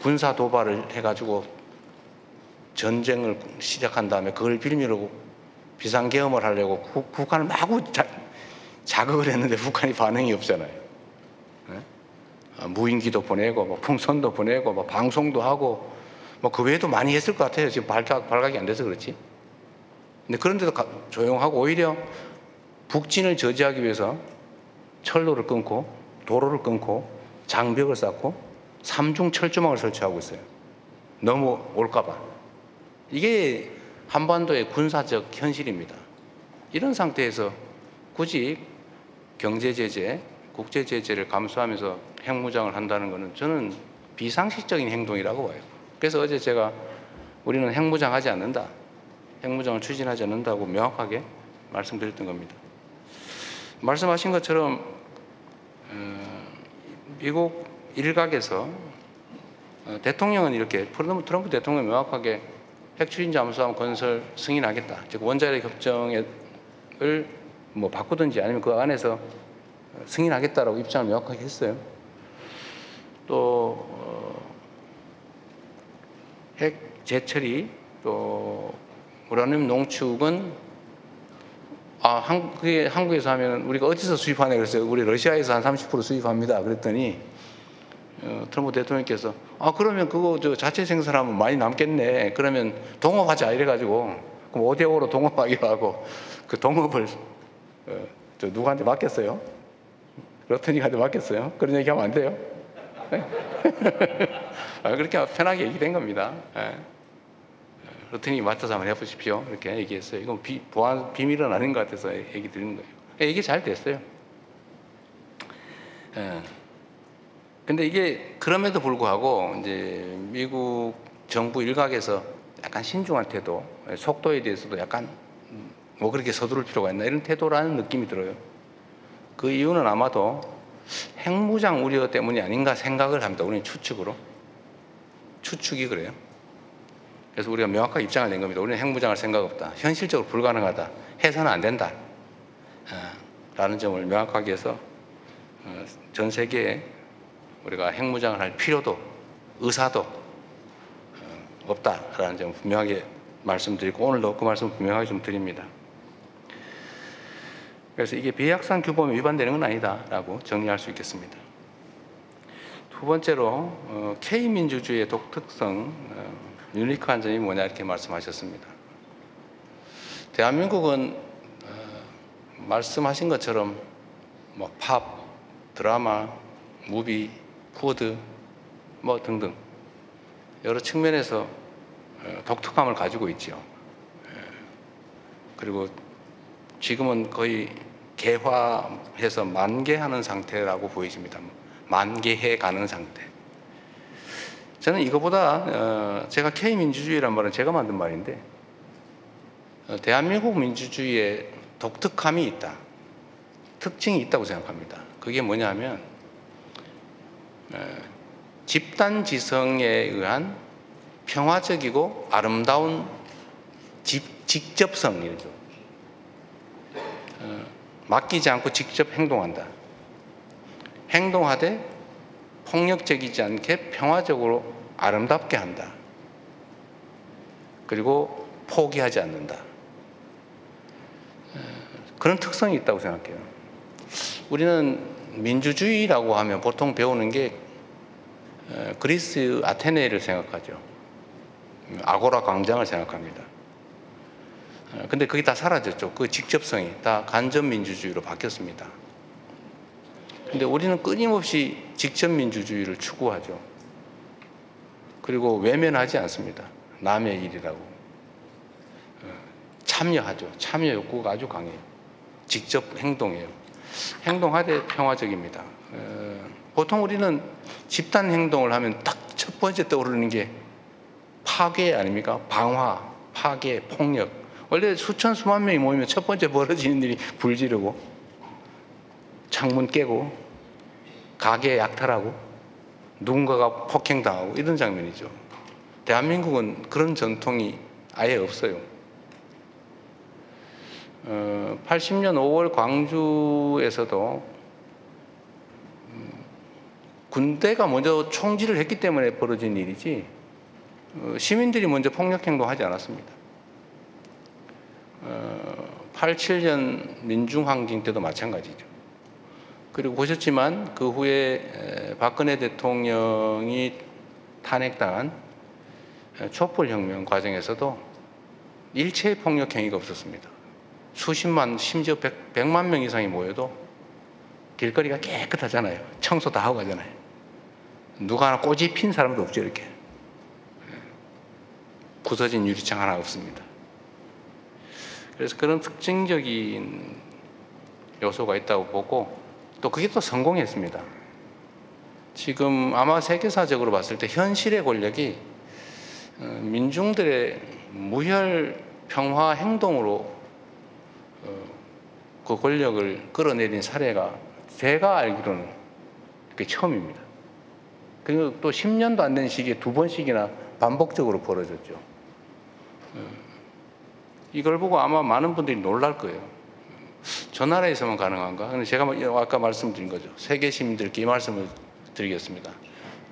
군사 도발을 해가지고 전쟁을 시작한 다음에 그걸 빌미로 비상계엄을 하려고 북한을 마구 자극을 했는데 북한이 반응이 없잖아요. 네? 무인기도 보내고 뭐 풍선도 보내고 뭐 방송도 하고 뭐 그 외에도 많이 했을 것 같아요. 지금 발각이 안 돼서 그렇지. 근데 그런데도 조용하고 오히려 북진을 저지하기 위해서 철로를 끊고 도로를 끊고 장벽을 쌓고 삼중 철조망을 설치하고 있어요. 넘어올까 봐. 이게 한반도의 군사적 현실입니다. 이런 상태에서 굳이 경제 제재, 국제 제재를 감수하면서 핵무장을 한다는 것은 저는 비상식적인 행동이라고 봐요. 그래서 어제 제가 우리는 핵무장 하지 않는다. 핵무장을 추진하지 않는다고 명확하게 말씀드렸던 겁니다. 말씀하신 것처럼 미국 일각에서 대통령은 이렇게 트럼프 대통령이 명확하게 핵추진 잠수함 건설 승인하겠다. 즉 원자력 협정을 뭐 바꾸든지 아니면 그 안에서 승인하겠다라고 입장을 명확하게 했어요. 또 핵 재처리 또 우라늄 농축은 그게 한국에서 하면 우리가 어디서 수입하냐 그랬어요. 우리 러시아에서 한 30% 수입합니다. 그랬더니 트럼프 대통령께서 그러면 그거 저 자체 생산하면 많이 남겠네. 그러면 동업하자 이래가지고 그럼 5대5로 동업하기로 하고 그 동업을 저 누구한테 맡겼어요? 러트닉한테 맡겼어요? 그런 얘기하면 안 돼요? 그렇게 편하게 얘기된 겁니다. 러트닉이 맡아서 한번 해보십시오. 이렇게 얘기했어요. 이건 보안 비밀은 아닌 것 같아서 얘기 드리는 거예요. 이게 잘 됐어요. 근데 이게 그럼에도 불구하고 이제 미국 정부 일각에서 약간 신중한 태도, 속도에 대해서도 약간 뭐 그렇게 서두를 필요가 있나 이런 태도라는 느낌이 들어요. 그 이유는 아마도 핵무장 우려 때문이 아닌가 생각을 합니다. 우리는 추측이 그래요. 그래서 우리가 명확하게 입장을 낸 겁니다. 우리는 핵무장할 생각 없다. 현실적으로 불가능하다. 해서는 안 된다. 라는 점을 명확하게 해서 전 세계에 우리가 핵무장을 할 필요도 의사도 없다라는 점을 분명하게 말씀드리고 오늘도 그 말씀을 분명하게 좀 드립니다. 그래서 이게 비약산 규범에 위반되는 건 아니다라고 정리할 수 있겠습니다. 두 번째로 K민주주의의 독특성, 유니크한 점이 뭐냐 이렇게 말씀하셨습니다. 대한민국은 말씀하신 것처럼 뭐 팝, 드라마, 무비, 푸드 뭐 등등 여러 측면에서 독특함을 가지고 있죠. 그리고 지금은 거의 개화해서 만개하는 상태라고 보이십니다. 만개해 가는 상태. 저는 이거보다 제가 K민주주의란 말은 제가 만든 말인데 대한민국 민주주의에 독특함이 있다. 특징이 있다고 생각합니다. 그게 뭐냐면 집단지성에 의한 평화적이고 아름다운 직접성이죠. 맡기지 않고 직접 행동한다. 행동하되 폭력적이지 않게 평화적으로 아름답게 한다. 그리고 포기하지 않는다. 그런 특성이 있다고 생각해요. 우리는 민주주의라고 하면 보통 배우는 게 그리스 아테네를 생각하죠. 아고라 광장을 생각합니다. 근데 그게 다 사라졌죠. 그 직접성이 다 간접 민주주의로 바뀌었습니다. 근데 우리는 끊임없이 직접 민주주의를 추구하죠. 그리고 외면하지 않습니다. 남의 일이라고. 참여하죠. 참여 욕구가 아주 강해요. 직접 행동해요. 행동하되 평화적입니다. 보통 우리는 집단 행동을 하면 딱 첫 번째 떠오르는 게 파괴 아닙니까? 방화, 파괴, 폭력. 원래 수천 수만 명이 모이면 첫 번째 벌어지는 일이 불 지르고 창문 깨고 가게 약탈하고 누군가가 폭행당하고 이런 장면이죠. 대한민국은 그런 전통이 아예 없어요. 80년 5월 광주에서도 군대가 먼저 총질을 했기 때문에 벌어진 일이지 시민들이 먼저 폭력행동하지 않았습니다. 87년 민중항쟁 때도 마찬가지죠. 그리고 보셨지만 그 후에 박근혜 대통령이 탄핵당한 촛불혁명 과정에서도 일체의 폭력행위가 없었습니다. 수십만 심지어 100만 명 이상이 모여도 길거리가 깨끗하잖아요. 청소 다 하고 가잖아요. 누가 하나 꼬집 핀 사람도 없죠. 이렇게 부서진 유리창 하나 없습니다. 그래서 그런 특징적인 요소가 있다고 보고 또 그게 또 성공했습니다. 지금 아마 세계사적으로 봤을 때 현실의 권력이 민중들의 무혈 평화 행동으로 그 권력을 끌어내린 사례가 제가 알기로는 그게 처음입니다. 그리고 또 10년도 안 된 시기에 2번씩이나 반복적으로 벌어졌죠. 이걸 보고 아마 많은 분들이 놀랄 거예요. 저 나라에서만 가능한가? 근데 제가 아까 말씀드린 거죠. 세계 시민들께 이 말씀을 드리겠습니다.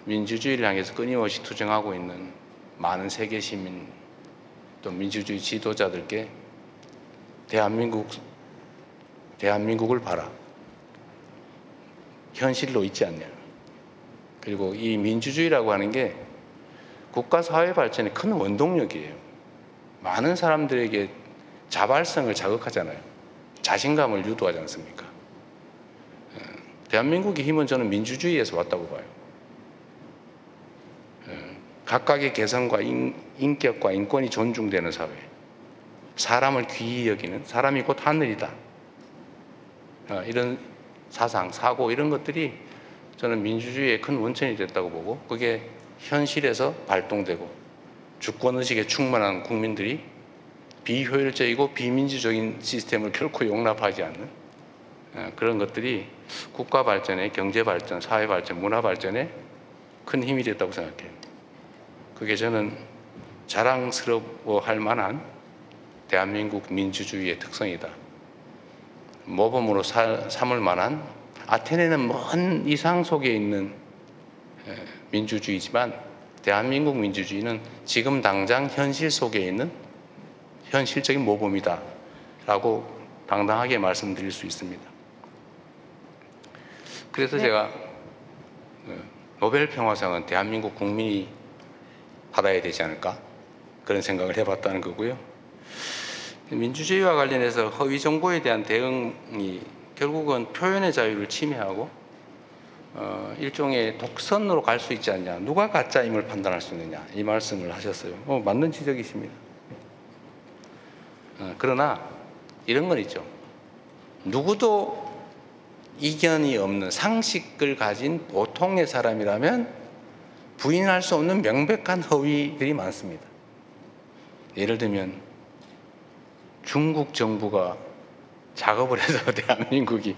민주주의를 향해서 끊임없이 투쟁하고 있는 많은 세계 시민 또 민주주의 지도자들께 대한민국을 봐라. 현실로 있지 않냐. 그리고 이 민주주의라고 하는 게 국가 사회 발전의 큰 원동력이에요. 많은 사람들에게 자발성을 자극하잖아요. 자신감을 유도하지 않습니까? 대한민국의 힘은 저는 민주주의에서 왔다고 봐요. 각각의 개성과 인격과 인권이 존중되는 사회, 사람을 귀히 여기는 사람이 곧 하늘이다. 이런 사상, 사고 이런 것들이 저는 민주주의의 큰 원천이 됐다고 보고 그게 현실에서 발동되고 주권의식에 충만한 국민들이 비효율적이고 비민주적인 시스템을 결코 용납하지 않는 그런 것들이 국가 발전에 경제 발전, 사회 발전, 문화 발전에 큰 힘이 됐다고 생각해요. 그게 저는 자랑스러워할 만한 대한민국 민주주의의 특성이다. 모범으로 삼을 만한 아테네는 먼 이상 속에 있는 민주주의지만 대한민국 민주주의는 지금 당장 현실 속에 있는 현실적인 모범이다 라고 당당하게 말씀드릴 수 있습니다. 그래서 네. 제가 노벨 평화상은 대한민국 국민이 받아야 되지 않을까 그런 생각을 해봤다는 거고요. 민주주의와 관련해서 허위 정보에 대한 대응이 결국은 표현의 자유를 침해하고 일종의 독선으로 갈 수 있지 않냐. 누가 가짜임을 판단할 수 있느냐. 이 말씀을 하셨어요. 맞는 지적이십니다. 그러나 이런 건 있죠. 누구도 이견이 없는 상식을 가진 보통의 사람이라면 부인할 수 없는 명백한 허위들이 많습니다. 예를 들면 중국 정부가 작업을 해서 대한민국이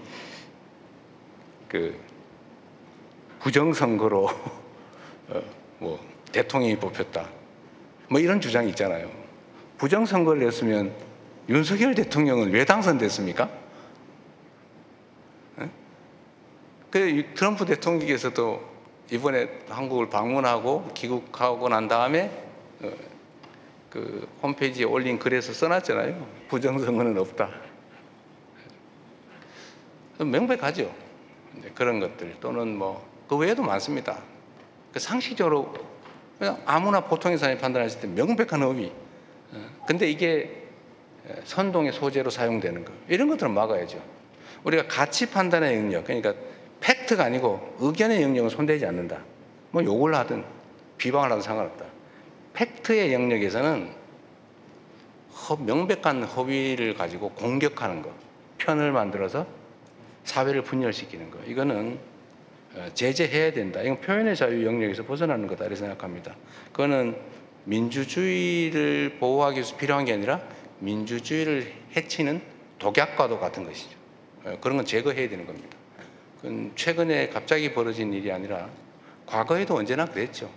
그 부정선거로 뭐 대통령이 뽑혔다. 뭐 이런 주장이 있잖아요. 부정선거를 했으면 윤석열 대통령은 왜 당선됐습니까? 그 트럼프 대통령께서도 이번에 한국을 방문하고 귀국하고 난 다음에 그 홈페이지에 올린 글에서 써놨잖아요. 부정선거는 없다. 명백하죠. 그런 것들 또는 뭐 그 외에도 많습니다. 그 상식적으로 그냥 아무나 보통의 사람이 판단했을 때 명백한 허위. 근데 이게 선동의 소재로 사용되는 거. 이런 것들은 막아야죠. 우리가 가치 판단의 영역, 그러니까 팩트가 아니고 의견의 영역은 손대지 않는다. 뭐 욕을 하든 비방을 하든 상관없다. 팩트의 영역에서는 명백한 허위를 가지고 공격하는 거, 편을 만들어서 사회를 분열시키는 거, 이거는 제재해야 된다. 이건 표현의 자유 영역에서 벗어나는 거다 이렇게 생각합니다. 그거는 민주주의를 보호하기 위해서 필요한 게 아니라 민주주의를 해치는 독약과도 같은 것이죠. 그런 건 제거해야 되는 겁니다. 그건 최근에 갑자기 벌어진 일이 아니라 과거에도 언제나 그랬죠.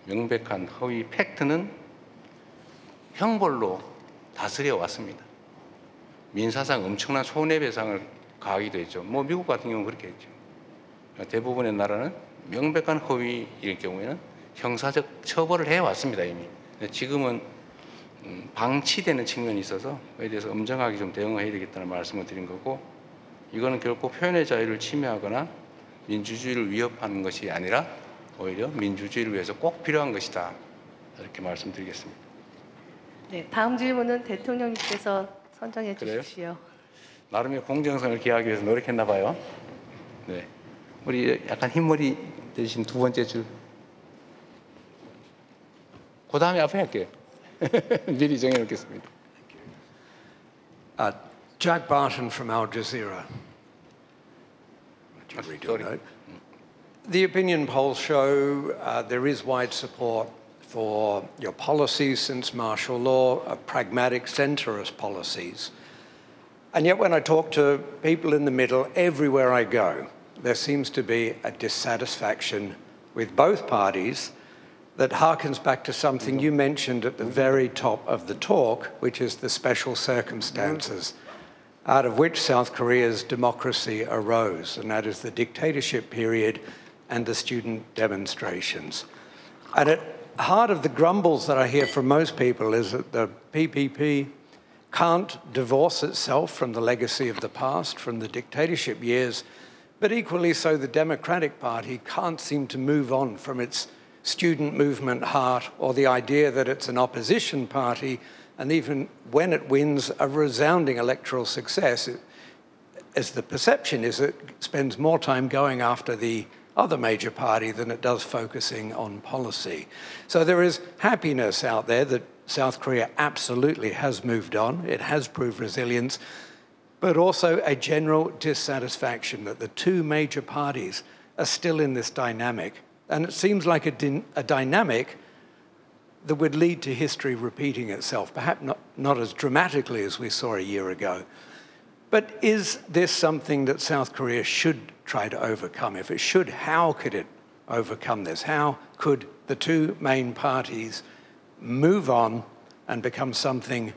명백한 허위 팩트는 형벌로 다스려 왔습니다. 민사상 엄청난 손해배상을 가하기도 했죠. 뭐 미국 같은 경우는 그렇게 했죠. 대부분의 나라는 명백한 허위일 경우에는 형사적 처벌을 해왔습니다 이미. 지금은 방치되는 측면이 있어서 그에 대해서 엄정하게 좀 대응해야 되겠다는 말씀을 드린 거고, 이거는 결코 표현의 자유를 침해하거나 민주주의를 위협하는 것이 아니라 오히려 민주주의를 위해서 꼭 필요한 것이다 이렇게 말씀드리겠습니다. 네, 다음 질문은 대통령님께서 선정해 주십시오. 나름의 공정성을 기하기 위해서 노력했나 봐요. 네, 우리 약간 흰머리 대신 두 번째 줄. 그 다음에 앞에 할게요. 미리 정해놓겠습니다. Jack Barton from Al Jazeera. Would you read your note? The opinion polls show there is wide support for your policies since martial law, pragmatic centrist policies. And yet when I talk to people in the middle, everywhere I go, there seems to be a dissatisfaction with both parties that harkens back to something you mentioned at the very top of the talk, which is the special circumstances out of which South Korea's democracy arose, and that is the dictatorship period and the student demonstrations. And at heart of the grumbles that I hear from most people is that the PPP can't divorce itself from the legacy of the past, from the dictatorship years, but equally so the Democratic Party can't seem to move on from its student movement heart or the idea that it's an opposition party, and even when it wins a resounding electoral success, as the perception is, it spends more time going after the other major party than it does focusing on policy. So there is happiness out there that South Korea absolutely has moved on, it has proved resilience, but also a general dissatisfaction that the two major parties are still in this dynamic. And it seems like a dynamic that would lead to history repeating itself, perhaps not as dramatically as we saw a year ago. But is this something that South Korea should try to overcome? If it should, how could it overcome this? How could the two main parties move on and become something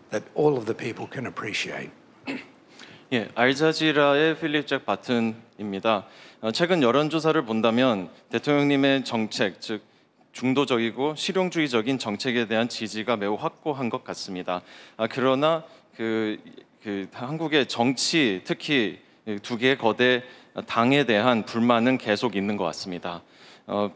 that all of the people can appreciate? 예, 알자지라의 필립 잭 바튼입니다. 최근 여론조사를 본다면 대통령님의 정책, 즉 중도적이고 실용주의적인 정책에 대한 지지가 매우 확고한 것 같습니다. 그러나 한국의 정치, 특히 두 개의 거대 당에 대한 불만은 계속 있는 것 같습니다.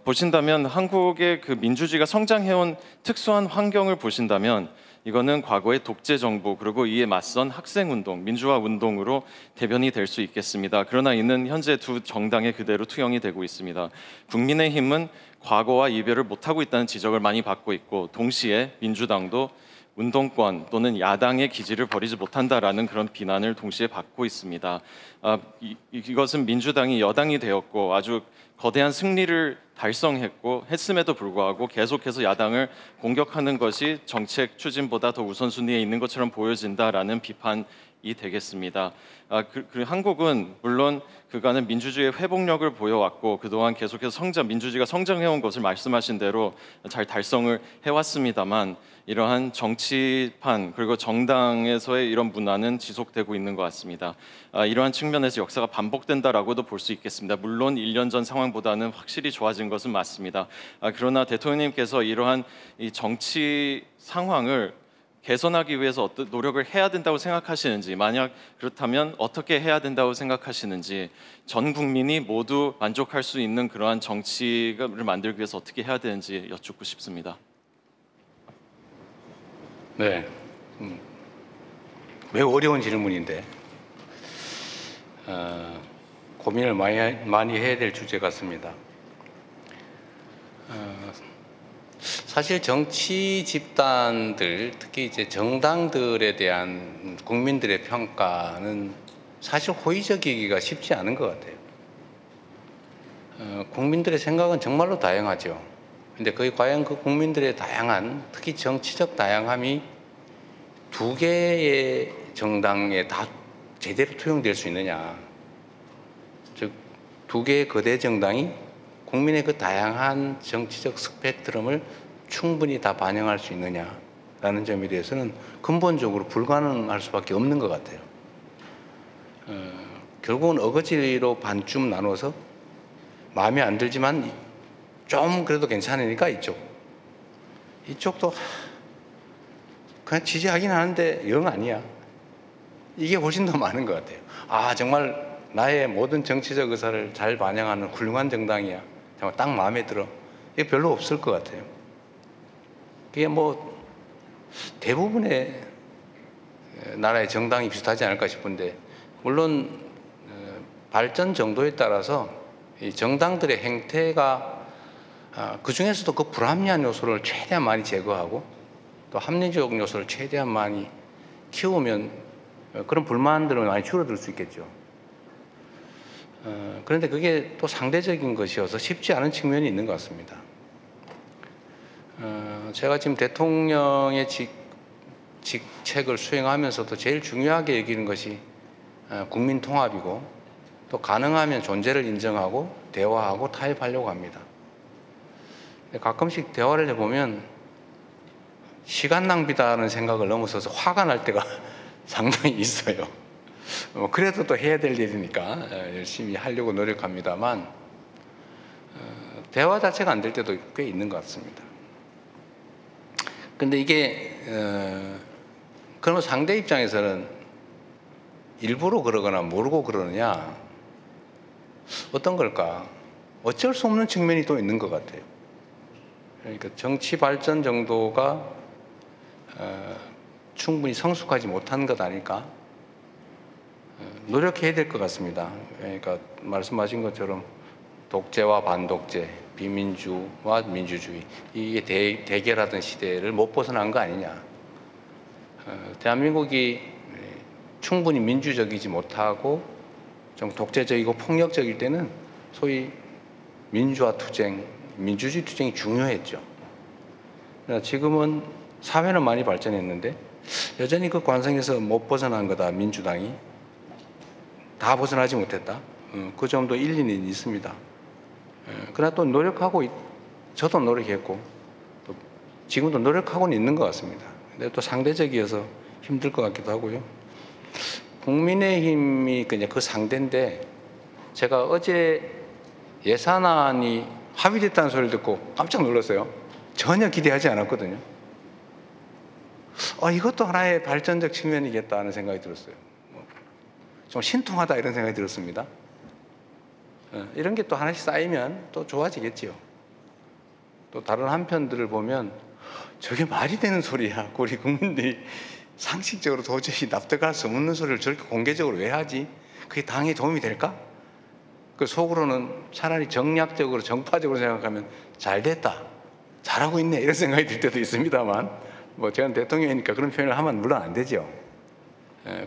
보신다면 한국의 그 민주주의가 성장해온 특수한 환경을 보신다면 이거는 과거의 독재 정부 그리고 이에 맞선 학생운동, 민주화 운동으로 대변이 될 수 있겠습니다. 그러나 이는 현재 두 정당에 그대로 투영이 되고 있습니다. 국민의힘은 과거와 이별을 못하고 있다는 지적을 많이 받고 있고, 동시에 민주당도 운동권 또는 야당의 기지를 버리지 못한다라는 그런 비난을 동시에 받고 있습니다. 이것은 민주당이 여당이 되었고 아주 거대한 승리를 달성했고 했음에도 불구하고 계속해서 야당을 공격하는 것이 정책 추진보다 더 우선순위에 있는 것처럼 보여진다라는 비판이 되겠습니다. 한국은 물론 그간의 민주주의의 회복력을 보여왔고 그동안 계속해서 민주주의가 성장해온 것을 말씀하신 대로 잘 달성을 해왔습니다만 이러한 정치판 그리고 정당에서의 이런 문화는 지속되고 있는 것 같습니다. 이러한 측면에서 역사가 반복된다라고도 볼 수 있겠습니다. 물론 1년 전 상황보다는 확실히 좋아진 것은 맞습니다. 그러나 대통령님께서 이러한 이 정치 상황을 개선하기 위해서 어떤 노력을 해야 된다고 생각하시는지, 만약 그렇다면 어떻게 해야 된다고 생각하시는지, 전 국민이 모두 만족할 수 있는 그러한 정치를 만들기 위해서 어떻게 해야 되는지 여쭙고 싶습니다. 네, 매우 어려운 질문인데 고민을 많이 해야 될 주제 같습니다. 사실 정치 집단들, 특히 이제 정당들에 대한 국민들의 평가는 사실 호의적이기가 쉽지 않은 것 같아요. 국민들의 생각은 정말로 다양하죠. 근데 과연 그 국민들의 다양한, 특히 정치적 다양함이 두 개의 정당에 다 제대로 투영될 수 있느냐. 즉, 두 개의 거대 정당이 국민의 그 다양한 정치적 스펙트럼을 충분히 다 반영할 수 있느냐라는 점에 대해서는 근본적으로 불가능할 수밖에 없는 것 같아요. 결국은 어거지로 반쯤 나눠서 마음에 안 들지만 좀 그래도 괜찮으니까 이쪽도 그냥 지지하긴 하는데 영 아니야. 이게 훨씬 더 많은 것 같아요. 아, 정말 나의 모든 정치적 의사를 잘 반영하는 훌륭한 정당이야. 정말 딱 마음에 들어. 이게 별로 없을 것 같아요. 그게 뭐 대부분의 나라의 정당이 비슷하지 않을까 싶은데, 물론 발전 정도에 따라서 이 정당들의 행태가 그 중에서도 그 불합리한 요소를 최대한 많이 제거하고 또 합리적 요소를 최대한 많이 키우면 그런 불만들은 많이 줄어들 수 있겠죠. 그런데 그게 또 상대적인 것이어서 쉽지 않은 측면이 있는 것 같습니다. 제가 지금 대통령의 직책을 수행하면서도 제일 중요하게 여기는 것이 국민 통합이고, 또 가능하면 존재를 인정하고 대화하고 타협하려고 합니다. 가끔씩 대화를 해보면 시간 낭비다는 생각을 넘어서서 화가 날 때가 상당히 있어요. 그래도 또 해야 될 일이니까 열심히 하려고 노력합니다만 대화 자체가 안 될 때도 꽤 있는 것 같습니다. 근데 이게 그러면 상대 입장에서는 일부러 그러거나 모르고 그러느냐, 어떤 걸까? 어쩔 수 없는 측면이 또 있는 것 같아요. 그러니까 정치 발전 정도가 충분히 성숙하지 못한 것 아닐까? 노력해야 될 것 같습니다. 그러니까 말씀하신 것처럼 독재와 반독재, 비민주와 민주주의, 이게 대결하던 시대를 못 벗어난 거 아니냐. 대한민국이 충분히 민주적이지 못하고 좀 독재적이고 폭력적일 때는 소위 민주화 투쟁, 민주주의 투쟁이 중요했죠. 그러나 지금은 사회는 많이 발전했는데 여전히 그 관성에서 못 벗어난 거다. 민주당이 다 벗어나지 못했다. 그 점도 일리는 있습니다. 그러나 또 노력하고, 저도 노력했고 또 지금도 노력하고는 있는 것 같습니다. 근데 또 상대적이어서 힘들 것 같기도 하고요. 국민의힘이 그 상대인데, 제가 어제 예산안이 합의됐다는 소리를 듣고 깜짝 놀랐어요. 전혀 기대하지 않았거든요. 이것도 하나의 발전적 측면이겠다 하는 생각이 들었어요. 좀 신통하다 이런 생각이 들었습니다. 이런 게 또 하나씩 쌓이면 또 좋아지겠지요. 또 다른 한편들을 보면 저게 말이 되는 소리야. 우리 국민들이 상식적으로 도저히 납득할 수 없는 소리를 저렇게 공개적으로 왜 하지? 그게 당에 도움이 될까? 그 속으로는 차라리 정략적으로 정파적으로 생각하면 잘 됐다, 잘하고 있네 이런 생각이 들 때도 있습니다만, 뭐 제가 대통령이니까 그런 표현을 하면 물론 안 되죠.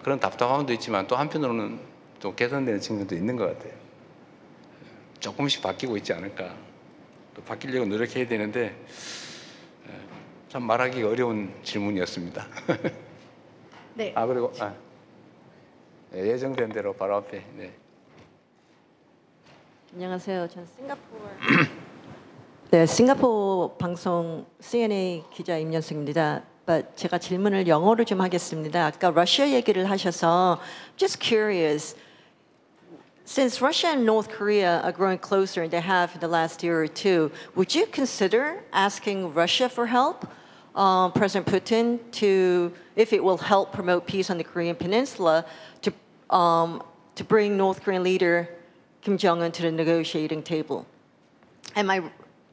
그런 답답함도 있지만 또 한편으로는 또 개선되는 측면도 있는 것 같아요. 조금씩 바뀌고 있지 않을까. 또 바뀌려고 노력해야 되는데 참 말하기가 어려운 질문이었습니다. 네. 그리고 예정된 대로 바로 앞에. 네. 안녕하세요. 전 싱가포르 방송 CNA 기자 임연숙입니다. 제가 질문을 영어로 좀 하겠습니다. 아까 러시아 얘기를 하셔서 just curious. Since Russia and North Korea are growing closer and they have in the last year or two, would you consider asking Russia for help? President Putin to, if it will help promote peace on the Korean Peninsula, to bring North Korean leader Kim Jong-un to the negotiating table. And my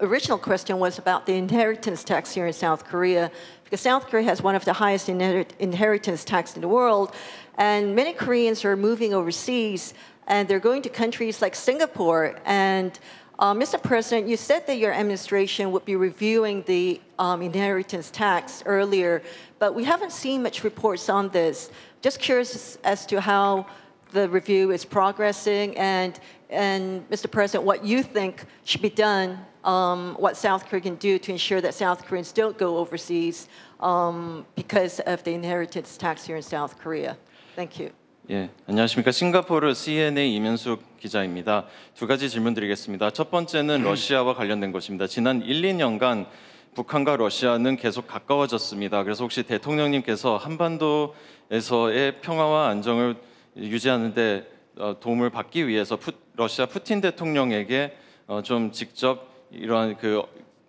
original question was about the inheritance tax here in South Korea, because South Korea has one of the highest inheritance tax in the world, and many Koreans are moving overseas, and they're going to countries like Singapore. And Mr. President, you said that your administration would be reviewing the inheritance tax earlier, but we haven't seen much reports on this. Just curious as to how the review is progressing, and Mr. President, what you think should be done, what South Korea can do to ensure that South Koreans don't go overseas because of the inheritance tax here in South Korea. Thank you. 예, 안녕하십니까. 싱가포르 CNA 이면숙 기자입니다. 두 가지 질문 드리겠습니다. 첫 번째는 러시아와 관련된 것입니다. 지난 1, 2년간 북한과 러시아는 계속 가까워졌습니다. 그래서 혹시 대통령님께서 한반도에서의 평화와 안정을 유지하는 데 도움을 받기 위해서 러시아 푸틴 대통령에게 좀 직접 이러한 그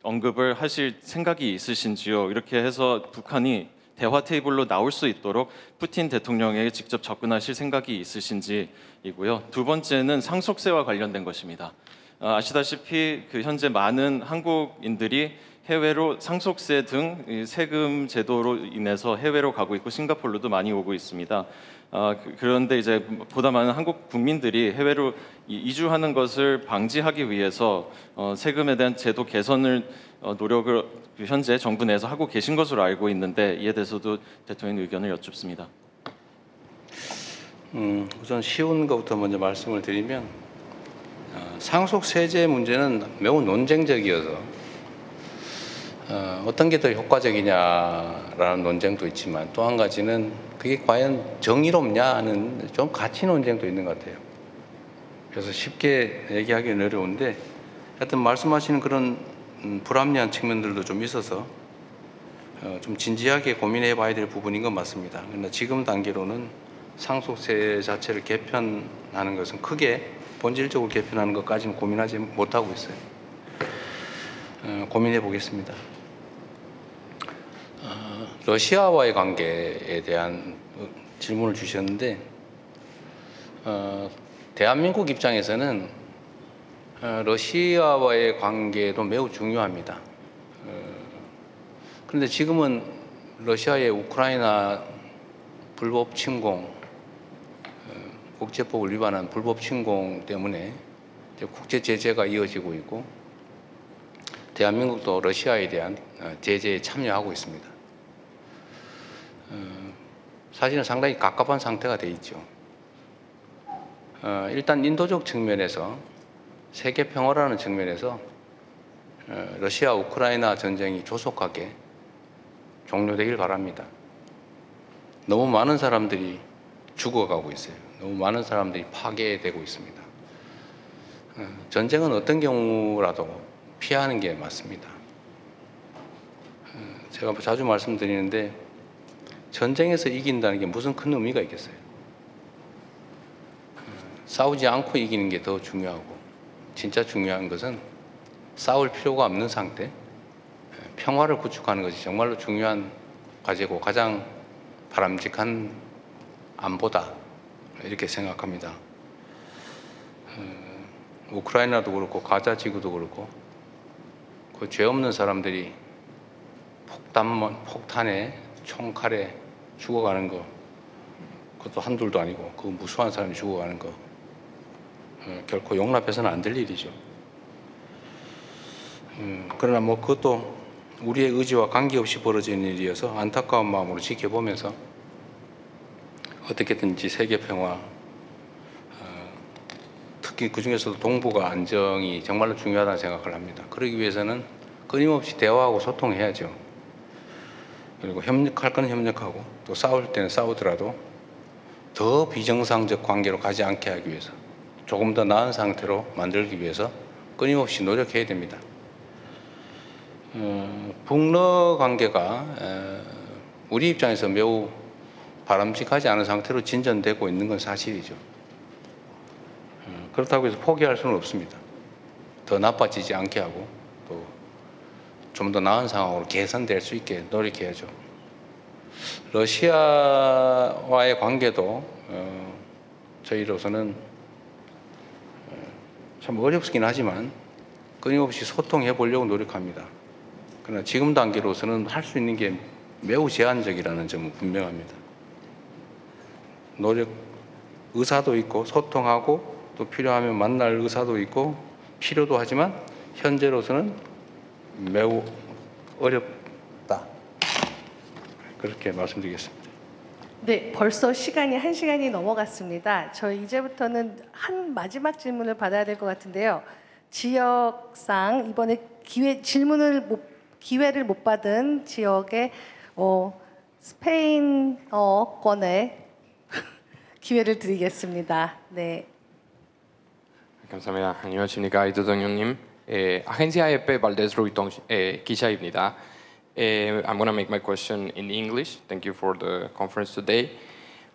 언급을 하실 생각이 있으신지요? 이렇게 해서 북한이 대화 테이블로 나올 수 있도록 푸틴 대통령에게 직접 접근하실 생각이 있으신지이고요. 두 번째는 상속세와 관련된 것입니다. 아시다시피 그 현재 많은 한국인들이 해외로 상속세 등 세금 제도로 인해서 해외로 가고 있고 싱가포르도 많이 오고 있습니다. 그런데 이제 보다 많은 한국 국민들이 해외로 이주하는 것을 방지하기 위해서 세금에 대한 제도 개선을 노력을 현재 정부 내에서 하고 계신 것으로 알고 있는데 이에 대해서도 대통령 의견을 여쭙습니다. 우선 쉬운 것부터 먼저 말씀을 드리면 상속세제 문제는 매우 논쟁적이어서 어떤 게 더 효과적이냐라는 논쟁도 있지만 또 한 가지는 그게 과연 정의롭냐는 좀 가치 논쟁도 있는 것 같아요. 그래서 쉽게 얘기하기는 어려운데 하여튼 말씀하시는 그런 불합리한 측면들도 좀 있어서 좀 진지하게 고민해 봐야 될 부분인 건 맞습니다. 그러나 지금 단계로는 상속세 자체를 개편하는 것은 크게 본질적으로 개편하는 것까지는 고민하지 못하고 있어요. 고민해 보겠습니다. 러시아와의 관계에 대한 질문을 주셨는데 대한민국 입장에서는 러시아와의 관계도 매우 중요합니다. 그런데 지금은 러시아의 우크라이나 불법 침공, 국제법을 위반한 불법 침공 때문에 국제 제재가 이어지고 있고 대한민국도 러시아에 대한 제재에 참여하고 있습니다. 사실은 상당히 갑갑한 상태가 돼 있죠. 일단 인도적 측면에서 세계 평화라는 측면에서 러시아 우크라이나 전쟁이 조속하게 종료되길 바랍니다. 너무 많은 사람들이 죽어가고 있어요. 너무 많은 사람들이 파괴되고 있습니다. 전쟁은 어떤 경우라도 피하는 게 맞습니다. 제가 자주 말씀드리는데 전쟁에서 이긴다는 게 무슨 큰 의미가 있겠어요? 싸우지 않고 이기는 게 더 중요하고 진짜 중요한 것은 싸울 필요가 없는 상태, 평화를 구축하는 것이 정말로 중요한 과제고 가장 바람직한 안보다 이렇게 생각합니다. 우크라이나도 그렇고 가자 지구도 그렇고 그 죄 없는 사람들이 폭탄에 총칼에 죽어가는 거 그것도 한둘도 아니고 그 무수한 사람이 죽어가는 거 결코 용납해서는 안 될 일이죠. 그러나 뭐 그것도 우리의 의지와 관계없이 벌어지는 일이어서 안타까운 마음으로 지켜보면서 어떻게든지 세계 평화, 특히 그 중에서도 동북아 안정이 정말로 중요하다는 생각을 합니다. 그러기 위해서는 끊임없이 대화하고 소통해야죠. 그리고 협력할 건 협력하고 또 싸울 때는 싸우더라도 더 비정상적 관계로 가지 않게 하기 위해서 조금 더 나은 상태로 만들기 위해서 끊임없이 노력해야 됩니다. 북러 관계가 우리 입장에서 매우 바람직하지 않은 상태로 진전되고 있는 건 사실이죠. 그렇다고 해서 포기할 수는 없습니다. 더 나빠지지 않게 하고 또 좀 더 나은 상황으로 개선될 수 있게 노력해야죠. 러시아와의 관계도 저희로서는 참 어렵긴 하지만 끊임없이 소통해 보려고 노력합니다. 그러나 지금 단계로서는 할 수 있는 게 매우 제한적이라는 점은 분명합니다. 의사도 있고 소통하고 또 필요하면 만날 의사도 있고 필요도 하지만 현재로서는 매우 어렵다. 그렇게 말씀드리겠습니다. 네, 벌써 시간이 1시간이 넘어갔습니다. 저희 이제부터는 한 마지막 질문을 받아야 될 것 같은데요. 지역상 이번에 기회를 못 받은 지역의 스페인어권의 기회를 드리겠습니다. 네. 감사합니다. 안녕하십니까, 이도동영님. 아헨시아 AFP 발데스 로이통 기자입니다. I'm going to make my question in English. Thank you for the conference today.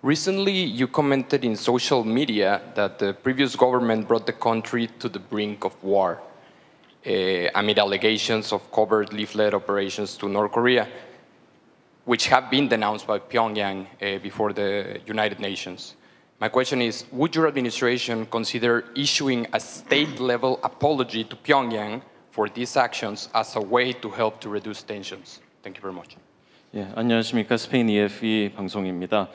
Recently, you commented in social media that the previous government brought the country to the brink of war amid allegations of covert leaflet operations to North Korea, which have been denounced by Pyongyang before the United Nations. My question is, would your administration consider issuing a state-level apology to Pyongyang for these actions as a way to help to reduce tensions? Thank you very much. 예, 안녕하십니까, 스페인 EFE 방송입니다.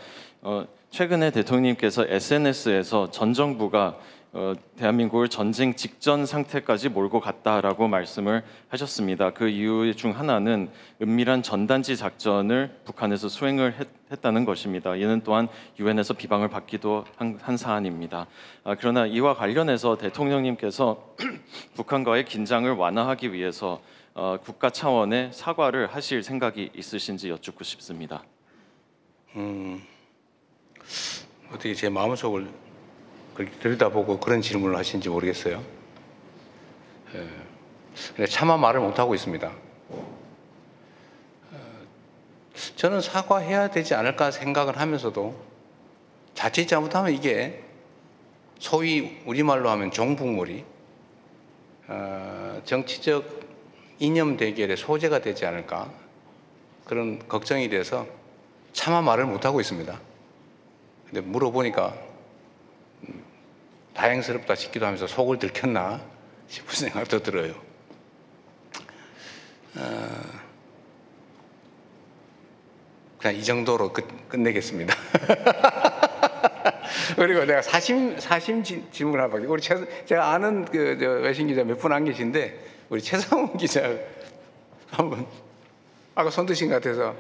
최근에 대통령님께서 SNS에서 전 정부가 대한민국을 전쟁 직전 상태까지 몰고 갔다라고 말씀을 하셨습니다. 그 이유 중 하나는 은밀한 전단지 작전을 북한에서 수행을 했다는 것입니다. 이는 또한 유엔에서 비방을 받기도 한 사안입니다. 그러나 이와 관련해서 대통령님께서 북한과의 긴장을 완화하기 위해서 국가 차원의 사과를 하실 생각이 있으신지 여쭙고 싶습니다. 어떻게 제 마음속을 들여다보고 그런 질문을 하신지 모르겠어요. 차마 말을 못하고 있습니다. 저는 사과해야 되지 않을까 생각을 하면서도 자칫 잘못하면 이게 소위 우리말로 하면 종북몰이 정치적 이념 대결의 소재가 되지 않을까 그런 걱정이 돼서 차마 말을 못하고 있습니다. 근데 물어보니까 다행스럽다 싶기도 하면서 속을 들켰나 싶은 생각도 들어요. 그냥 이 정도로 끝내겠습니다. 그리고 내가 사심 질문을 하나 받고 제가 아는 외신 기자 몇 분 안 계신데 우리 최상훈 기자 한번 아까 손 드신 것 같아서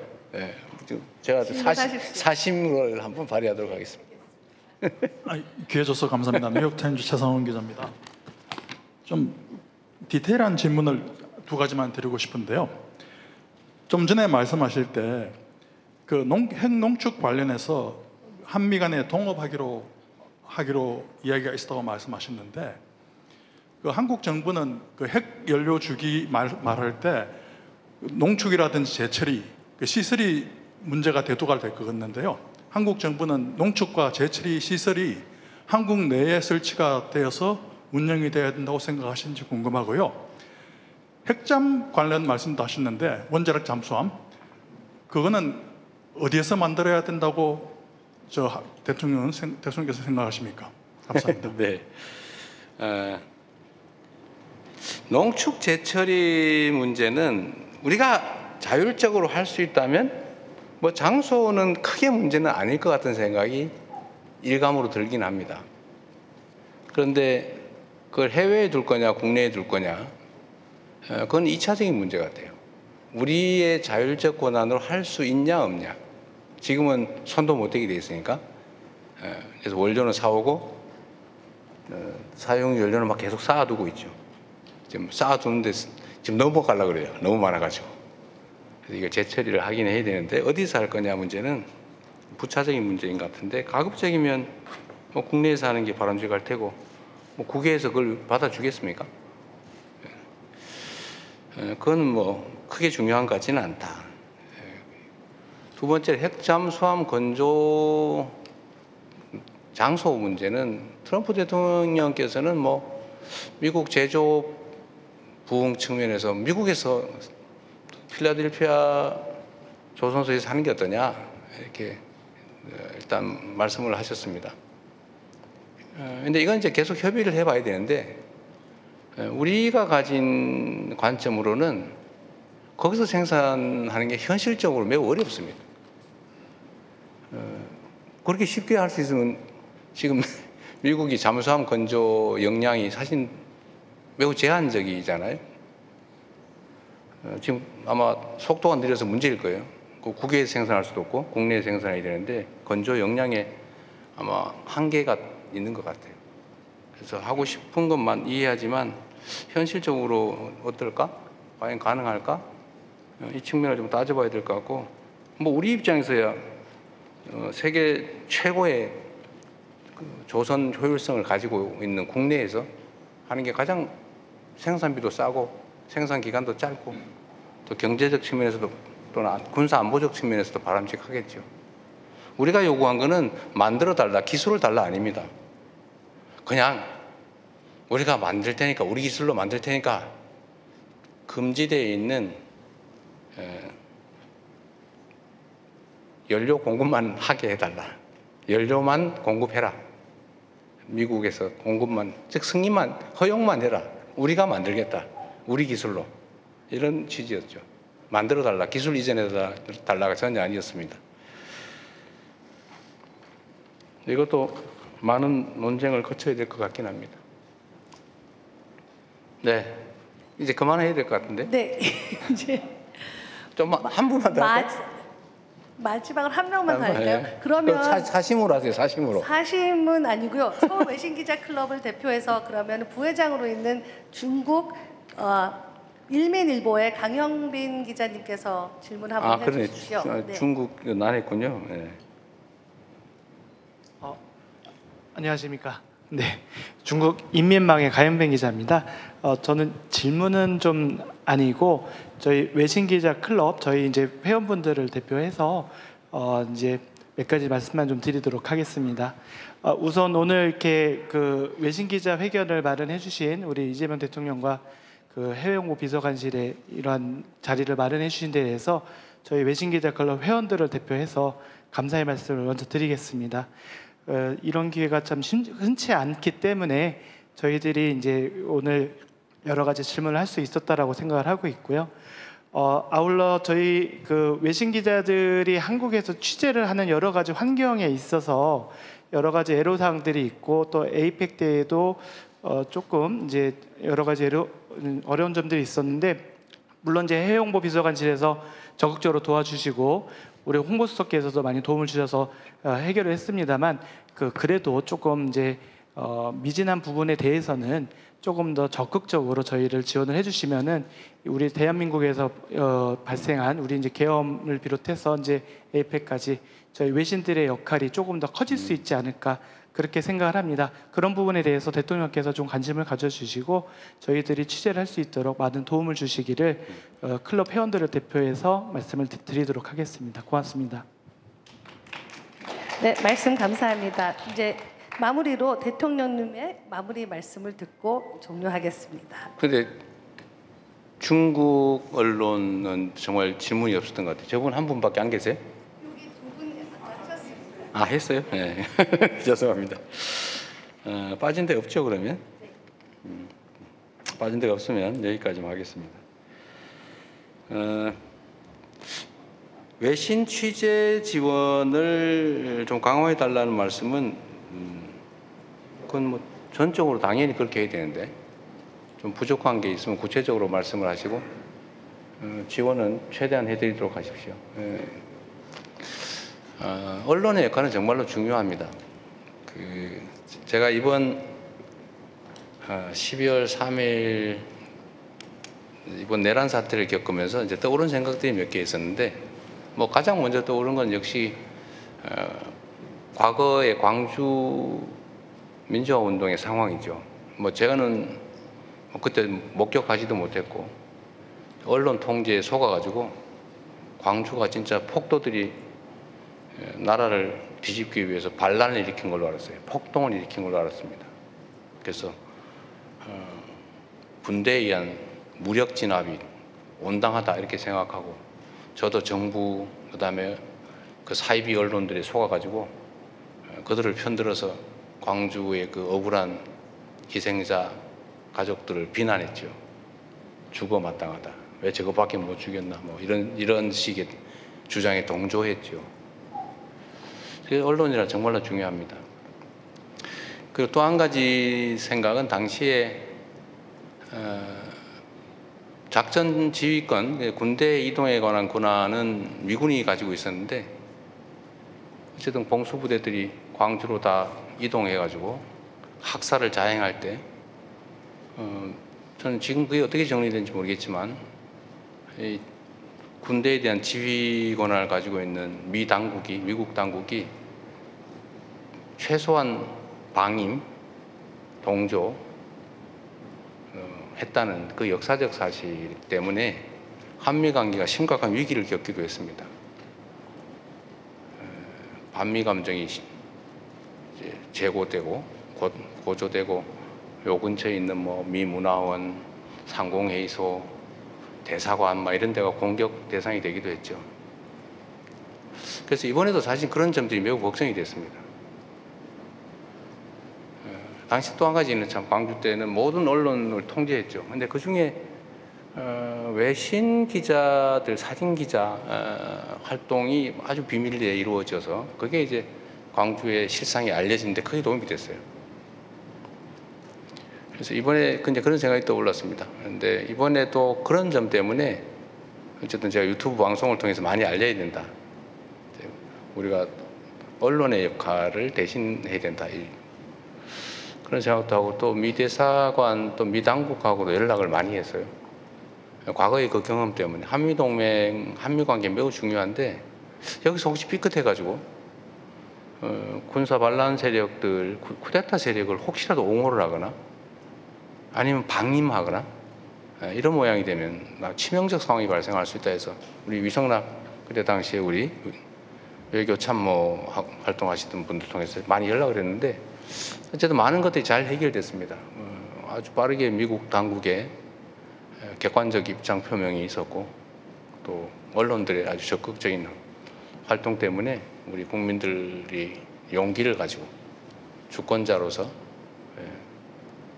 제가 사심을 한번 발휘하도록 하겠습니다. 기회 줘서 감사합니다. 뉴욕타임즈 최상훈 기자입니다. 좀 디테일한 질문을 두 가지만 드리고 싶은데요. 좀 전에 말씀하실 때 그 핵농축 관련해서 한미 간에 동업하기로 이야기가 있었다고 말씀하셨는데 그 한국 정부는 그 핵 연료 주기 말할 때 농축이라든지 재처리, 그 시설이 문제가 대두가 될 것 같는데요. 한국 정부는 농축과 재처리 시설이 한국 내에 설치가 되어서 운영이 돼야 된다고 생각하시는지 궁금하고요. 핵잠 관련 말씀도 하셨는데 원자력 잠수함 그거는 어디에서 만들어야 된다고 대통령께서 생각하십니까? 감사합니다. 네. 농축 재처리 문제는 우리가 자율적으로 할 수 있다면 뭐 장소는 크게 문제는 아닐 것 같은 생각이 일감으로 들긴 합니다. 그런데 그걸 해외에 둘 거냐 국내에 둘 거냐 그건 2차적인 문제 같아요. 우리의 자율적 권한으로 할 수 있냐 없냐. 지금은 손도 못 대게 돼 있으니까 그래서 원료는 사오고 사용 연료는 막 계속 쌓아두고 있죠. 지금 쌓아두는데 지금 넘어가려고 그래요. 너무 많아가지고. 그래서 이거 재처리를 하긴 해야 되는데 어디서 할 거냐 문제는 부차적인 문제인 것 같은데 가급적이면 뭐 국내에서 하는 게 바람직할 테고 뭐 국외에서 그걸 받아주겠습니까? 그건 뭐 크게 중요한 것 같지는 않다. 두 번째 핵잠수함 건조 장소 문제는 트럼프 대통령께서는 뭐 미국 제조 부흥 측면에서 미국에서 필라델피아 조선소에서 하는 게 어떠냐 이렇게 일단 말씀을 하셨습니다. 근데 이건 이제 계속 협의를 해봐야 되는데 우리가 가진 관점으로는 거기서 생산하는 게 현실적으로 매우 어렵습니다. 그렇게 쉽게 할 수 있으면 지금 미국이 잠수함 건조 역량이 사실 매우 제한적이잖아요. 지금 아마 속도가 느려서 문제일 거예요. 국외에서 생산할 수도 없고 국내에서 생산해야 되는데 건조 역량에 아마 한계가 있는 것 같아요. 그래서 하고 싶은 것만 이해하지만 현실적으로 어떨까? 과연 가능할까? 이 측면을 좀 따져봐야 될 것 같고, 뭐 우리 입장에서야 세계 최고의 그 조선 효율성을 가지고 있는 국내에서 하는 게 가장 생산비도 싸고 생산 기간도 짧고 또 경제적 측면에서도 또는 군사 안보적 측면에서도 바람직하겠죠. 우리가 요구한 거는 만들어 달라, 기술을 달라 아닙니다. 그냥 우리가 만들 테니까, 우리 기술로 만들 테니까 금지되어 있는 연료 공급만 하게 해달라. 연료만 공급해라. 미국에서 공급만, 즉 승인만, 허용만 해라. 우리가 만들겠다. 우리 기술로. 이런 취지였죠. 만들어 달라. 기술 이전해 달라가 전혀 아니었습니다. 이것도 많은 논쟁을 거쳐야 될 것 같긴 합니다. 네. 이제 그만해야 될 것 같은데? 네. 이제 좀 한 분만 더 할까요? 마지막으로 한 명만 더 할까요? 네. 그러면 사심으로 하세요. 사심으로. 사심은 아니고요. 서울 외신기자 클럽을 대표해서 그러면 부회장으로 있는 중국 일민일보의 강영빈 기자님께서 질문 한번 그러네. 해주십시오. 네. 중국 안 했군요. 네. 안녕하십니까. 네, 중국 인민망의 가영빈 기자입니다. 저는 질문은 좀 아니고 저희 외신기자 클럽 저희 이제 회원분들을 대표해서 이제 몇 가지 말씀만 좀 드리도록 하겠습니다. 우선 오늘 이렇게 그 외신기자 회견을 마련해주신 우리 이재명 대통령과 그 해외홍보 비서관실에 이러한 자리를 마련해주신 데 대해서 저희 외신기자 클럽 회원들을 대표해서 감사의 말씀을 먼저 드리겠습니다. 이런 기회가 참 흔치 않기 때문에 저희들이 이제 오늘 여러 가지 질문을 할 수 있었다라고 생각을 하고 있고요. 아울러 저희 그 외신 기자들이 한국에서 취재를 하는 여러 가지 환경에 있어서 여러 가지 애로사항들이 있고 또 에이펙 때에도 조금 이제 여러 가지 어려운 점들이 있었는데 물론 이제 해외홍보 비서관실에서 적극적으로 도와주시고 우리 홍보수석께서도 많이 도움을 주셔서 해결을 했습니다만 그래도 조금 이제 미진한 부분에 대해서는 조금 더 적극적으로 저희를 지원을 해주시면은 우리 대한민국에서 발생한 우리 이제 계엄을 비롯해서 이제 에이펙까지 저희 외신들의 역할이 조금 더 커질 수 있지 않을까 그렇게 생각을 합니다. 그런 부분에 대해서 대통령께서 좀 관심을 가져주시고 저희들이 취재를 할 수 있도록 많은 도움을 주시기를 클럽 회원들을 대표해서 말씀을 드리도록 하겠습니다. 고맙습니다. 네, 말씀 감사합니다. 이제 마무리로 대통령님의 마무리 말씀을 듣고 종료하겠습니다. 근데 중국 언론은 정말 질문이 없었던 것 같아요. 저분 한 분밖에 안 계세요? 여기 두 분이 아까 하셨습니다. 했어요? 네. 죄송합니다. 빠진 데 없죠, 그러면? 빠진 데가 없으면 여기까지만 하겠습니다. 외신 취재 지원을 좀 강화해 달라는 말씀은 그건 뭐 전적으로 당연히 그렇게 해야 되는데 좀 부족한 게 있으면 구체적으로 말씀을 하시고 지원은 최대한 해드리도록 하십시오. 언론의 역할은 정말로 중요합니다. 제가 이번 12월 3일 이번 내란 사태를 겪으면서 이제 떠오른 생각들이 몇 개 있었는데 뭐 가장 먼저 떠오른 건 역시 과거의 광주 민주화 운동의 상황이죠. 뭐 제가는 그때 목격하지도 못했고 언론 통제에 속아가지고 광주가 진짜 폭도들이 나라를 뒤집기 위해서 반란을 일으킨 걸로 알았어요. 폭동을 일으킨 걸로 알았습니다. 그래서 군대에 의한 무력 진압이 온당하다 이렇게 생각하고 저도 정부 그다음에 그 사이비 언론들이 속아가지고 그들을 편들어서 광주의 그 억울한 희생자 가족들을 비난했죠. 죽어 마땅하다. 왜 저거밖에 못 죽였나 뭐 이런 식의 주장에 동조했죠. 그래서 언론이라 정말로 중요합니다. 그리고 또 한 가지 생각은 당시에 작전 지휘권, 군대 이동에 관한 권한은 미군이 가지고 있었는데 어쨌든 공수부대들이 광주로 다 이동해가지고 학살을 자행할 때 저는 지금 그게 어떻게 정리되는지 모르겠지만 이 군대에 대한 지휘 권한을 가지고 있는 미국 당국이 최소한 방임, 동조 했다는 그 역사적 사실 때문에 한미 관계가 심각한 위기를 겪기도 했습니다. 반미 감정이 재고되고 고조되고 요 근처에 있는 뭐 미 문화원, 상공회의소, 대사관 막 이런 데가 공격 대상이 되기도 했죠. 그래서 이번에도 사실 그런 점들이 매우 걱정이 됐습니다. 당시 또 한 가지는 참 광주 때는 모든 언론을 통제했죠. 근데 그 중에 외신 기자들, 사진 기자 활동이 아주 비밀리에 이루어져서 그게 이제 광주의 실상이 알려지는데 크게 도움이 됐어요. 그래서 이번에 이제 그런 생각이 떠올랐습니다. 그런데 이번에 또 그런 점 때문에 어쨌든 제가 유튜브 방송을 통해서 많이 알려야 된다. 우리가 언론의 역할을 대신해야 된다. 그런 생각도 하고 또 미 대사관 또 미 당국하고도 연락을 많이 했어요. 과거의 그 경험 때문에 한미 동맹, 한미 관계 매우 중요한데 여기서 혹시 삐끗해가지고 군사 반란 세력들, 쿠데타 세력을 혹시라도 옹호를 하거나 아니면 방임하거나 이런 모양이 되면 치명적 상황이 발생할 수 있다 해서 우리 위성락 그때 당시에 우리 외교 참모 활동하시던 분들 통해서 많이 연락을 했는데 어쨌든 많은 것들이 잘 해결됐습니다. 아주 빠르게 미국 당국의 객관적 입장 표명이 있었고 또 언론들의 아주 적극적인 활동 때문에 우리 국민들이 용기를 가지고 주권자로서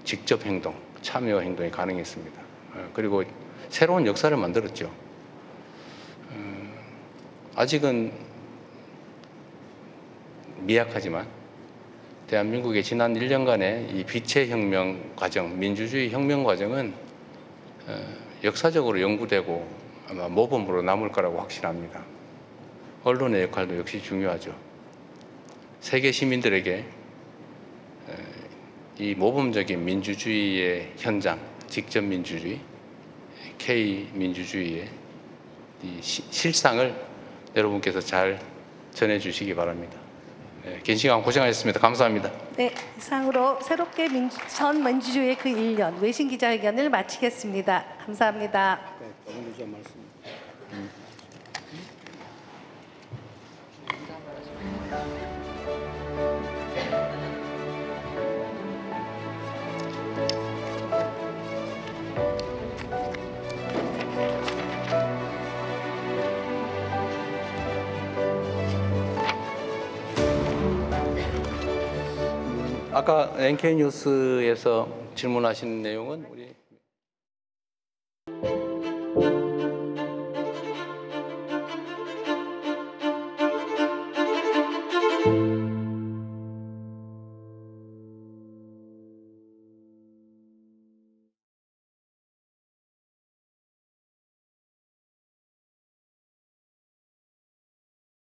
직접 행동, 참여 행동이 가능했습니다. 그리고 새로운 역사를 만들었죠. 아직은 미약하지만 대한민국의 지난 1년간의 이 빛의 혁명 과정, 민주주의 혁명 과정은 역사적으로 연구되고 아마 모범으로 남을 거라고 확신합니다. 언론의 역할도 역시 중요하죠. 세계 시민들에게 이 모범적인 민주주의의 현장, 직접 민주주의, K 민주주의의 이 실상을 여러분께서 잘 전해주시기 바랍니다. 긴 시간 고생하셨습니다. 감사합니다. 네, 이상으로 새롭게 전 민주주의의 그 1년 외신 기자회견을 마치겠습니다. 감사합니다. 아까 NK 뉴스에서 질문하신 내용은 우리